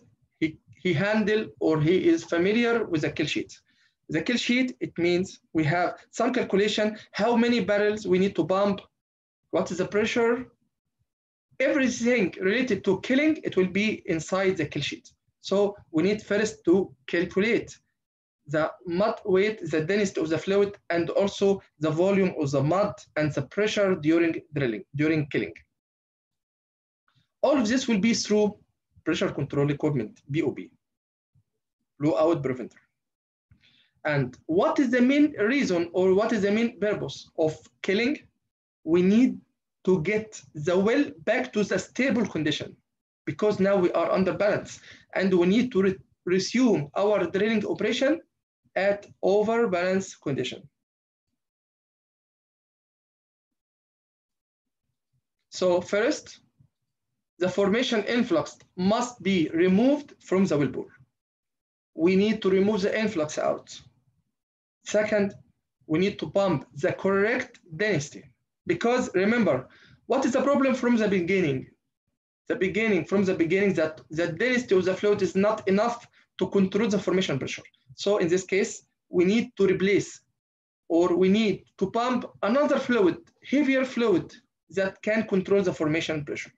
he handle or he is familiar with the kill sheet. The kill sheet, it means we have some calculation, how many barrels we need to pump, what is the pressure, everything related to killing, it will be inside the kill sheet. So we need first to calculate the mud weight, the density of the fluid, and also the volume of the mud and the pressure during drilling, during killing. All of this will be through pressure control equipment, BOP, blowout preventer. And what is the main reason or what is the main purpose of killing? We need to get the well back to the stable condition because now we are under balance and we need to resume our drilling operation at overbalanced condition. So first, the formation influx must be removed from the wellbore. We need to remove the influx out. Second, we need to pump the correct density. Because remember, what is the problem from the beginning? From the beginning that the density of the fluid is not enough to control the formation pressure. So in this case, we need to replace or we need to pump another fluid, heavier fluid that can control the formation pressure.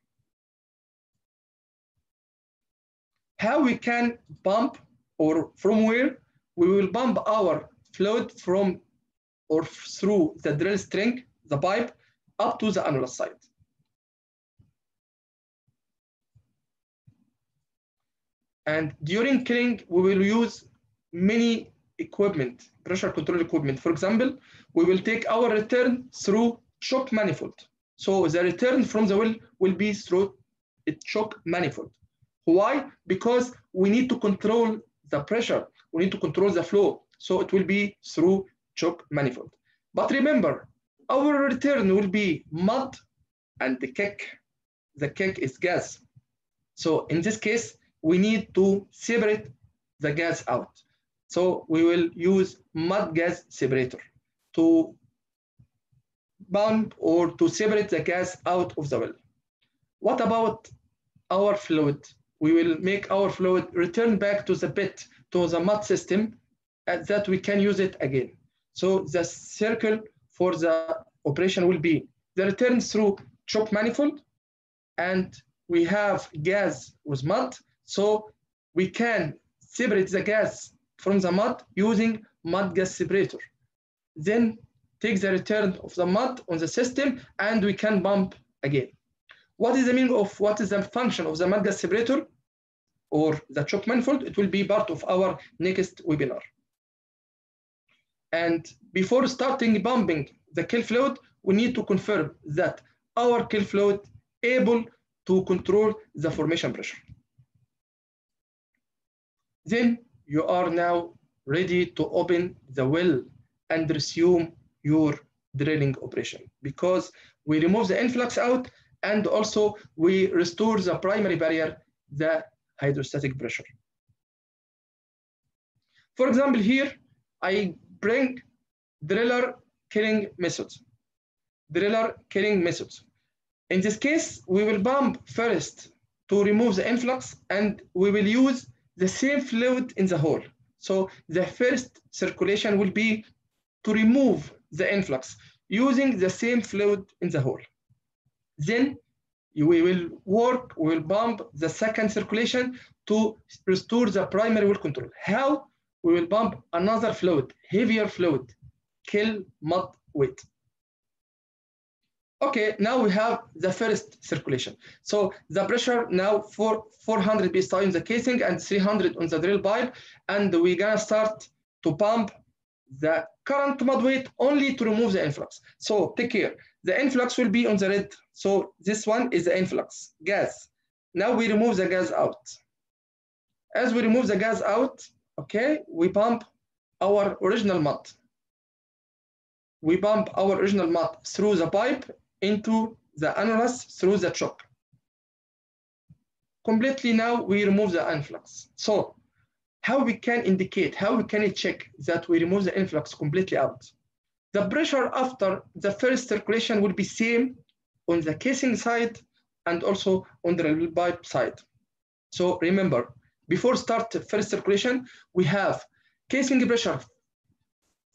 How we can pump or from where? We will pump our fluid from or through the drill string, the pipe, up to the annulus side. And during killing, we will use many equipment, pressure control equipment. For example, we will take our return through choke manifold. So the return from the well will be through a choke manifold. Why? Because we need to control the pressure. We need to control the flow. So it will be through choke manifold. But remember, our return will be mud and the kick. The kick is gas. So in this case, we need to separate the gas out. So we will use mud gas separator to pump or to separate the gas out of the well. What about our fluid? We will make our fluid return back to the pit, to the mud system, that we can use it again. So the circle for the operation will be the return through choke manifold, and we have gas with mud, so we can separate the gas from the mud using mud gas separator. Then take the return of the mud on the system and we can pump again. What is the meaning of what is the function of the mud gas separator or the choke manifold? It will be part of our next webinar. And before starting pumping the kill fluid, we need to confirm that our kill fluid able to control the formation pressure. Then you are now ready to open the well and resume your drilling operation because we remove the influx out and also we restore the primary barrier, the hydrostatic pressure. For example, here I bring driller killing methods. Driller killing methods. In this case, we will pump first to remove the influx and we will use the same fluid in the hole. So the first circulation will be to remove the influx using the same fluid in the hole. Then we will pump the second circulation to restore the primary well control. How? We will pump another fluid, heavier fluid, kill mud weight. Okay, now we have the first circulation. So the pressure now for 400 psi in the casing and 300 on the drill pipe, and we're gonna start to pump the current mud weight only to remove the influx. So take care, the influx will be on the red. So this one is the influx, gas. Now we remove the gas out. As we remove the gas out, okay, we pump our original mud. We pump our original mud through the pipe into the annulus through the choke. Completely now we remove the influx. So how we can indicate, how we can check that we remove the influx completely out? The pressure after the first circulation will be same on the casing side and also on the drill pipe side. So remember, before start first circulation, we have casing pressure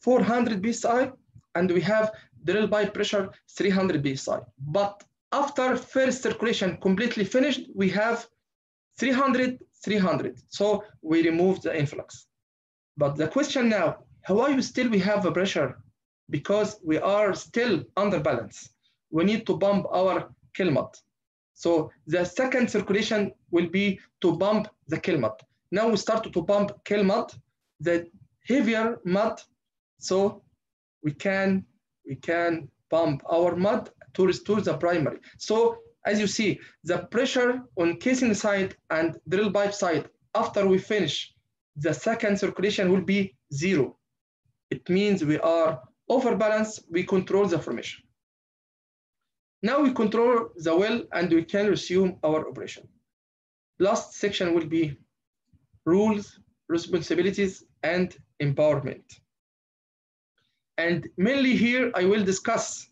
400 psi, and we have drill pipe pressure 300 psi. But after first circulation completely finished, we have 300, 300. So we remove the influx. But the question now, why still we have a pressure? Because we are still under balance. We need to pump our kill mud. So the second circulation will be to pump the kill mud. Now we start to pump kill mud, the heavier mud, so we can pump our mud to restore the primary. So as you see, the pressure on casing side and drill pipe side after we finish the second circulation will be 0. It means we are overbalanced, we control the formation. Now we control the well and we can resume our operation. Last section will be rules, responsibilities, and empowerment. And mainly here, I will discuss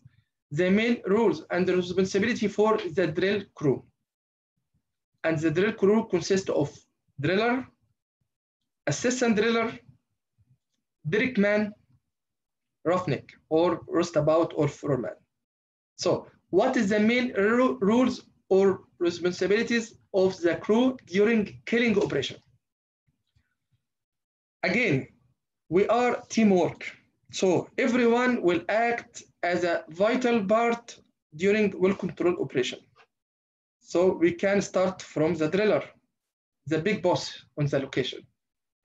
the main rules and the responsibility for the drill crew. And the drill crew consists of driller, assistant driller, derrickman, roughneck, or roustabout or foreman. So what is the main rules or responsibilities of the crew during killing operation? Again, we are teamwork. So everyone will act as a vital part during well control operation. So we can start from the driller, the big boss on the location,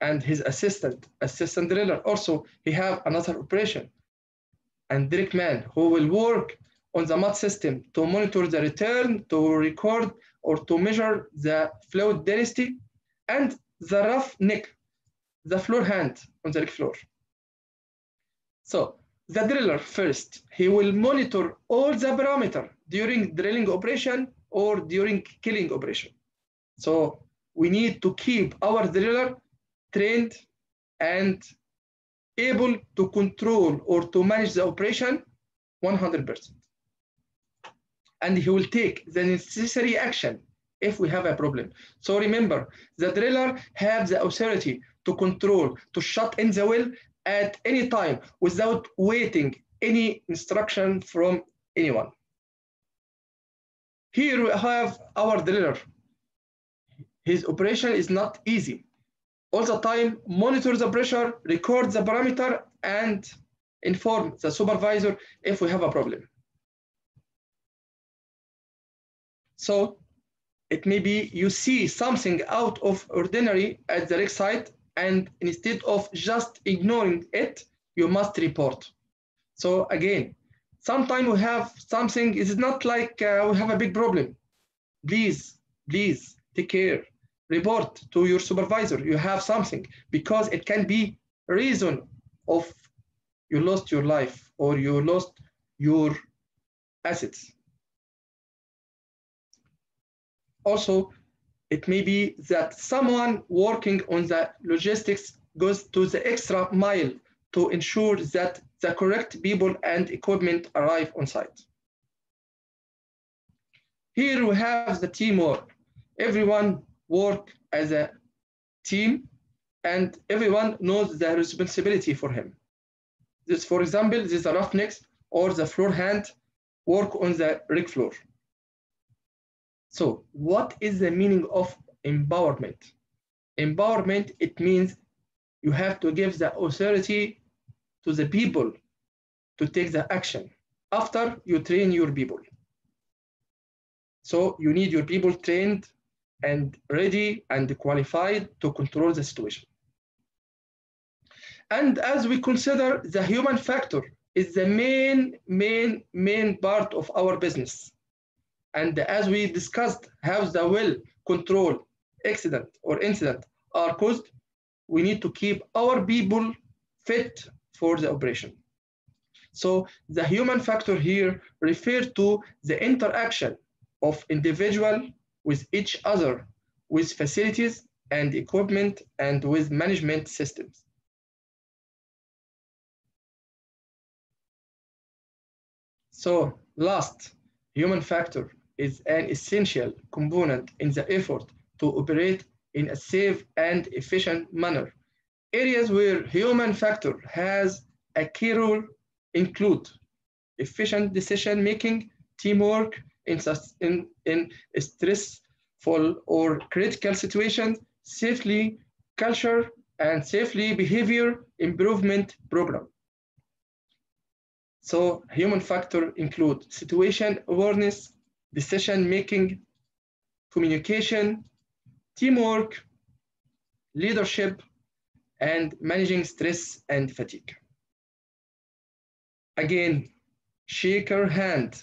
and his assistant driller. Also, he have another operation. And derrickman, who will work on the mud system to monitor the return, to record, or to measure the fluid density, and the roughneck, the floor hand on the rig floor. So the driller first, he will monitor all the parameters during drilling operation or during killing operation. So we need to keep our driller trained and able to control or to manage the operation 100%. And he will take the necessary action if we have a problem. So remember, the driller has the authority to control, to shut in the well at any time without waiting any instruction from anyone. Here we have our driller. His operation is not easy. All the time, monitor the pressure, record the parameter, and inform the supervisor if we have a problem. So it may be you see something out of ordinary at the rig site, and instead of just ignoring it, you must report. So again, sometimes we have something, it's not like we have a big problem. Please take care. Report to your supervisor you have something, because it can be a reason of you lost your life or you lost your assets. Also, it may be that someone working on the logistics goes to the extra mile to ensure that the correct people and equipment arrive on site. Here we have the teamwork. Everyone work as a team and everyone knows the responsibility for him. This, for example, this is a roughneck or the floor hand work on the rig floor. So what is the meaning of empowerment? Empowerment, it means you have to give the authority to the people to take the action after you train your people. So you need your people trained and ready and qualified to control the situation. And as we consider, the human factor is the main part of our business. And as we discussed how the well control accident or incident are caused, we need to keep our people fit for the operation. So the human factor here refers to the interaction of individual with each other, with facilities and equipment, and with management systems. So last, human factor is an essential component in the effort to operate in a safe and efficient manner. Areas where human factor has a key role include efficient decision making, teamwork in stressful or critical situations, safely culture, and safely behavior improvement program. So human factor include situation awareness, decision making, communication, teamwork, leadership, and managing stress and fatigue. Again, shaker hand.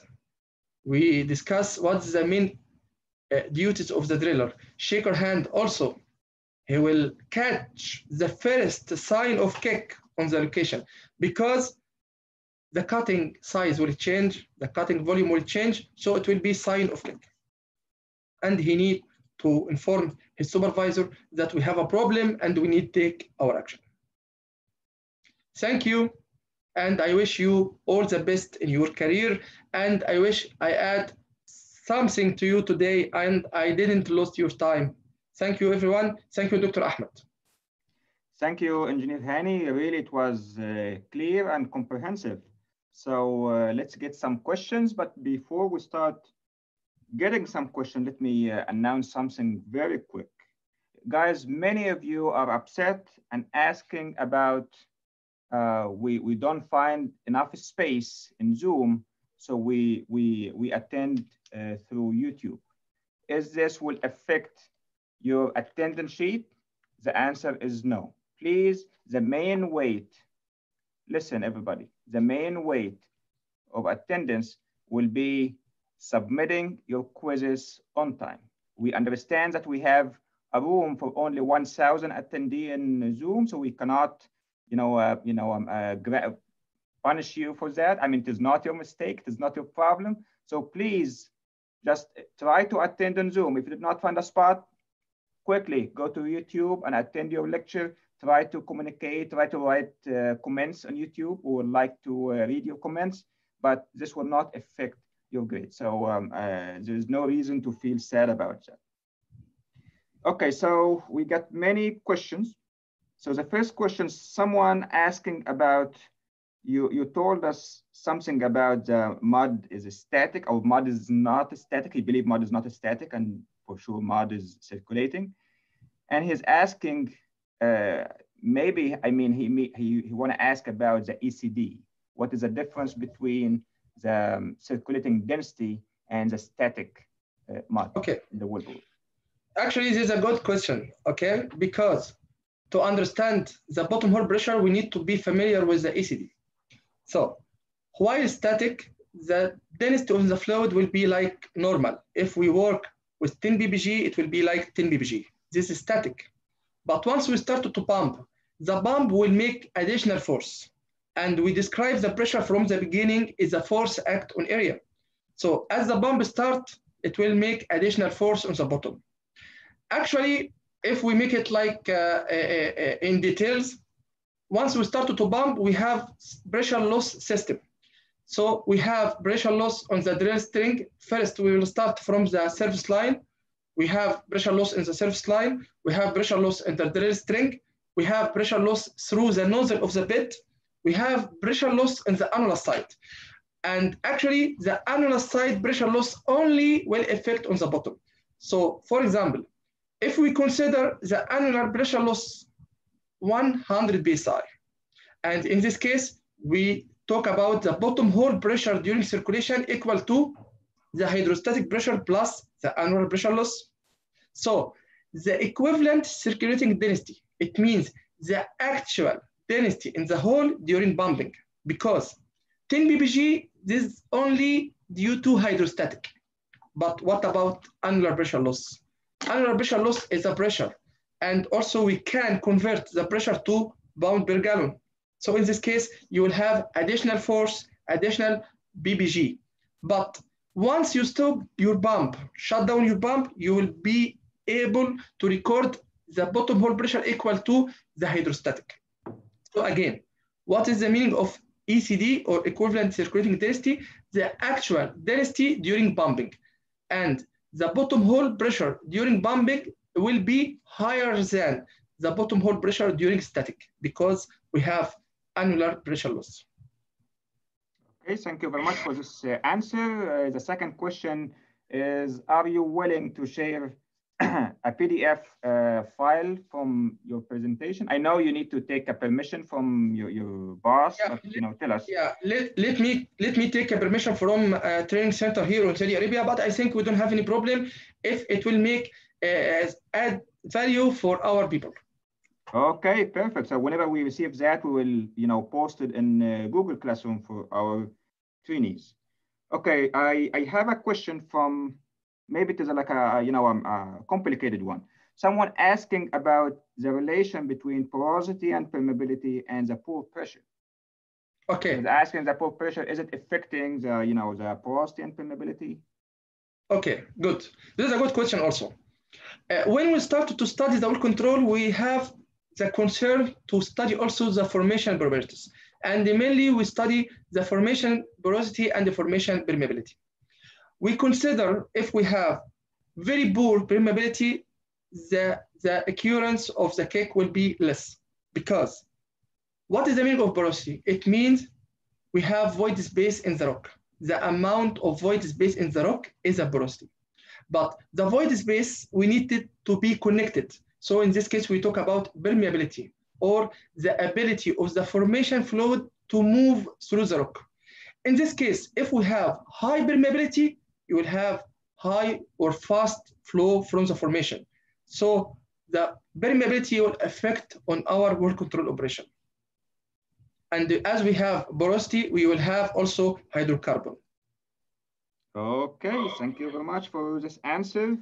We discuss what's the main duties of the driller. Shaker hand also, he will catch the first sign of kick on the location because the cutting size will change, the cutting volume will change, so it will be sign of kick. And he need to inform his supervisor that we have a problem and we need to take our action. Thank you, and I wish you all the best in your career, and I wish I add something to you today and I didn't lose your time. Thank you, everyone. Thank you, Dr. Ahmed. Thank you, Engineer Hani. Really, it was clear and comprehensive. So let's get some questions. But before we start getting some questions, let me announce something very quick. Guys, many of you are upset and asking about we don't find enough space in Zoom, so we attend through YouTube. Is this will affect your attendance sheet? The answer is no. Please, the main weight, listen everybody, the main weight of attendance will be submitting your quizzes on time. We understand that we have a room for only 1,000 attendees in Zoom, so we cannot, punish you for that. I mean, it is not your mistake, it is not your problem. So please just try to attend on Zoom. If you did not find a spot, quickly go to YouTube and attend your lecture. Try to communicate, try to write comments on YouTube. We would like to read your comments, but this will not affect your grade. So there's no reason to feel sad about that. Okay, so we got many questions. So the first question, someone asking about, you told us something about mud is static or mud is not static. He believes mud is not static, and for sure mud is circulating. And he's asking, maybe, I mean, he want to ask about the ECD. What is the difference between the circulating density and the static mud in the Wellbore? Actually, this is a good question, okay? Because to understand the bottom hole pressure, we need to be familiar with the ECD. So while static, the density of the fluid will be like normal. If we work with 10 ppg, it will be like 10 ppg. This is static. But once we start to pump, the pump will make additional force. And we describe the pressure from the beginning is a force act on area. So as the pump starts, it will make additional force on the bottom. Actually, if we make it like in details, once we start to pump, we have pressure loss system. So we have pressure loss on the drill string. First, we will start from the surface line. We have pressure loss in the surface line. We have pressure loss in the drill string. We have pressure loss through the nozzle of the bit. We have pressure loss in the annular side. And actually, the annular side pressure loss only will affect on the bottom. So for example, if we consider the annular pressure loss 100 psi, and in this case, we talk about the bottom hole pressure during circulation equal to the hydrostatic pressure plus the annular pressure loss. So the equivalent circulating density, it means the actual density in the hole during pumping, because 10 ppg, this is only due to hydrostatic. But what about annular pressure loss? Annular pressure loss is a pressure. And also we can convert the pressure to pound per gallon. So in this case, you will have additional force, additional ppg. But once you stop your pump, shut down your pump, you will be able to record the bottom hole pressure equal to the hydrostatic. So again, what is the meaning of ECD or equivalent circulating density? The actual density during pumping. And the bottom hole pressure during pumping will be higher than the bottom hole pressure during static because we have annular pressure loss. Okay, thank you very much for this answer. The second question is, are you willing to share a PDF file from your presentation? I know you need to take a permission from your boss, Yeah, but tell us. Yeah, let me take a permission from a training center here in Saudi Arabia, but I think we don't have any problem if it will make add value for our people. Okay, perfect. So whenever we receive that, we will post it in Google Classroom for our trainees. Okay, I have a question from, maybe it is like a complicated one. Someone asking about the relation between porosity and permeability and the pore pressure. Okay. He's asking the pore pressure, is it affecting the the porosity and permeability? Okay, good. This is a good question also. When we started to study the well control, we have the concern to study also the formation properties. And mainly we study the formation porosity and the formation permeability. We consider if we have very poor permeability, the occurrence of the cake will be less. Because what is the meaning of porosity? It means we have void space in the rock. The amount of void space in the rock is a porosity. But the void space, we need it to be connected. So in this case, we talk about permeability or the ability of the formation fluid to move through the rock. In this case, if we have high permeability, you will have high or fast flow from the formation. So the permeability will affect on our well control operation. And as we have porosity, we will have also hydrocarbon. Okay, thank you very much for this answer.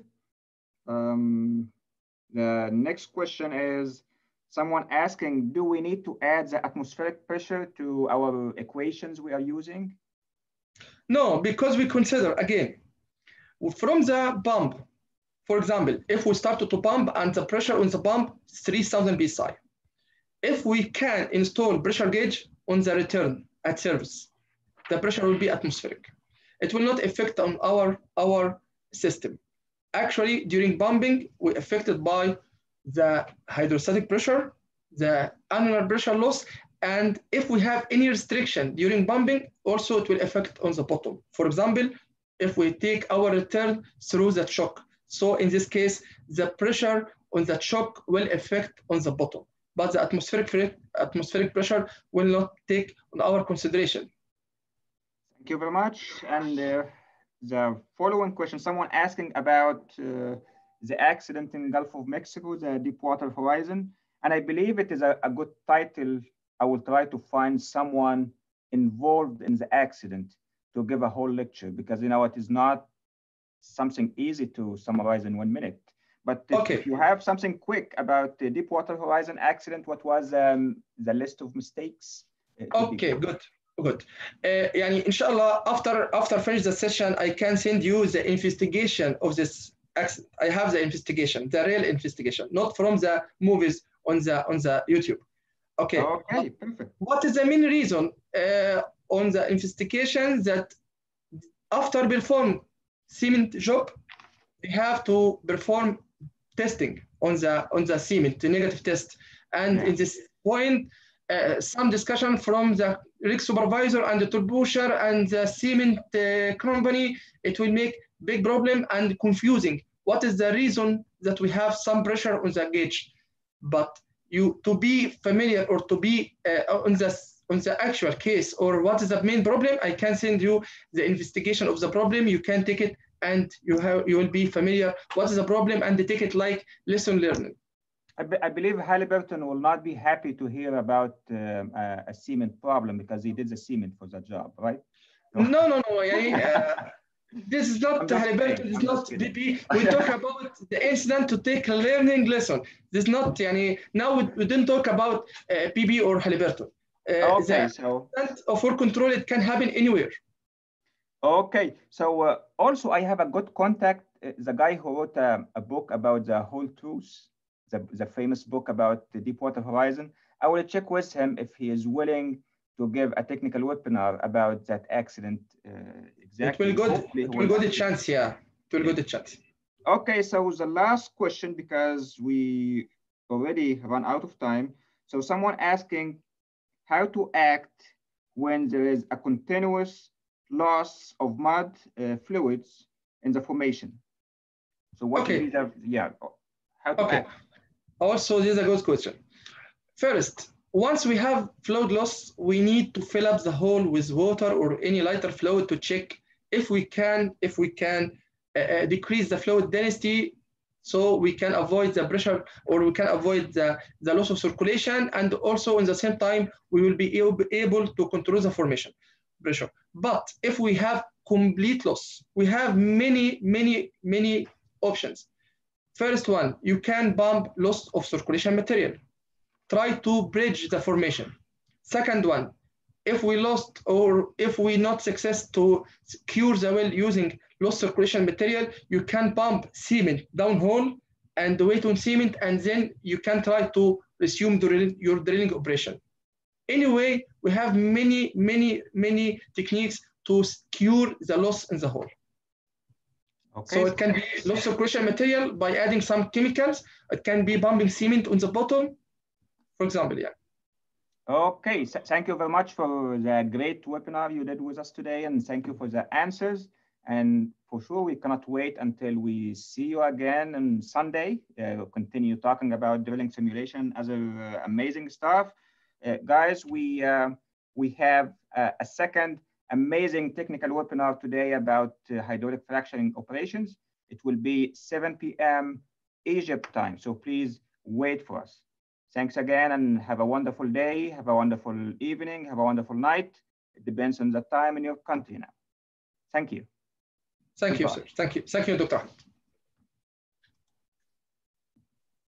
The next question is someone asking, do we need to add the atmospheric pressure to our equations we are using? No, because we consider, again, from the pump, for example, if we start to pump and the pressure on the pump is 3,000 psi, if we can install pressure gauge on the return at service, the pressure will be atmospheric. It will not affect on our system. Actually, during pumping, we're affected by the hydrostatic pressure, the annular pressure loss, and if we have any restriction during pumping, also it will affect on the bottom. For example, if we take our return through the choke. So in this case, the pressure on the choke will affect on the bottom, but the atmospheric pressure will not take on our consideration. Thank you very much. And the following question, someone asking about the accident in Gulf of Mexico, the Deepwater Horizon. And I believe it is a good title. I will try to find someone involved in the accident to give a whole lecture, because it is not something easy to summarize in 1 minute. But if you have something quick about the Deepwater Horizon accident, what was the list of mistakes? Okay, good. Inshallah, after finish the session, I can send you the investigation of this accident. I have the investigation, the real investigation, not from the movies on the YouTube. Okay. Okay, perfect. What is the main reason on the investigation that after perform cement job, they have to perform testing on the cement, the negative test, and in this point, some discussion from the rig supervisor and the tool pusher and the cement company, it will make big problem and confusing. What is the reason that we have some pressure on the gauge? But you to be familiar or to be on the actual case or what is the main problem, I can send you the investigation of the problem. You can take it and you will be familiar what is the problem and take it like lesson learning. I believe Halliburton will not be happy to hear about a cement problem because he did the cement for the job, right? No. This is not Halliburton. This is not BP. We talk about the incident to take a learning lesson. This is not. Now we didn't talk about PP or Halliburton. Okay, so of work control, it can happen anywhere. Okay, so also I have a good contact. The guy who wrote a book about the whole truth. The famous book about the Deepwater Horizon. I will check with him if he is willing to give a technical webinar about that accident. Exactly. It will go the chance, yeah. It will go the chance. Okay, so the last question, because we already run out of time. So someone asking how to act when there is a continuous loss of mud fluids in the formation. So what would be the, how to Okay. act? Also, this is a good question. First, once we have fluid loss, we need to fill up the hole with water or any lighter fluid to check if we can decrease the fluid density, so we can avoid the pressure, or we can avoid the loss of circulation, and also in the same time we will be able to control the formation pressure. But if we have complete loss, we have many options. First one, you can pump loss of circulation material. Try to bridge the formation. Second one, if we lost or if we not success to cure the well using lost circulation material, you can pump cement downhole and wait on cement, and then you can try to resume your drilling operation. Anyway, we have many techniques to cure the loss in the hole. Okay. So it can be loss circulation material by adding some chemicals. It can be pumping cement on the bottom, for example, yeah. Okay, thank you very much for the great webinar you did with us today, and thank you for the answers. And for sure, we cannot wait until we see you again on Sunday. We'll continue talking about drilling simulation as amazing stuff. Guys, we have a second amazing technical webinar today about hydraulic fracturing operations. It will be 7 p.m. Egypt time, so please wait for us. Thanks again, and have a wonderful day, have a wonderful evening, have a wonderful night. It depends on the time in your country now. Thank you. Thank you, sir. Thank you, Dr. Ahmed.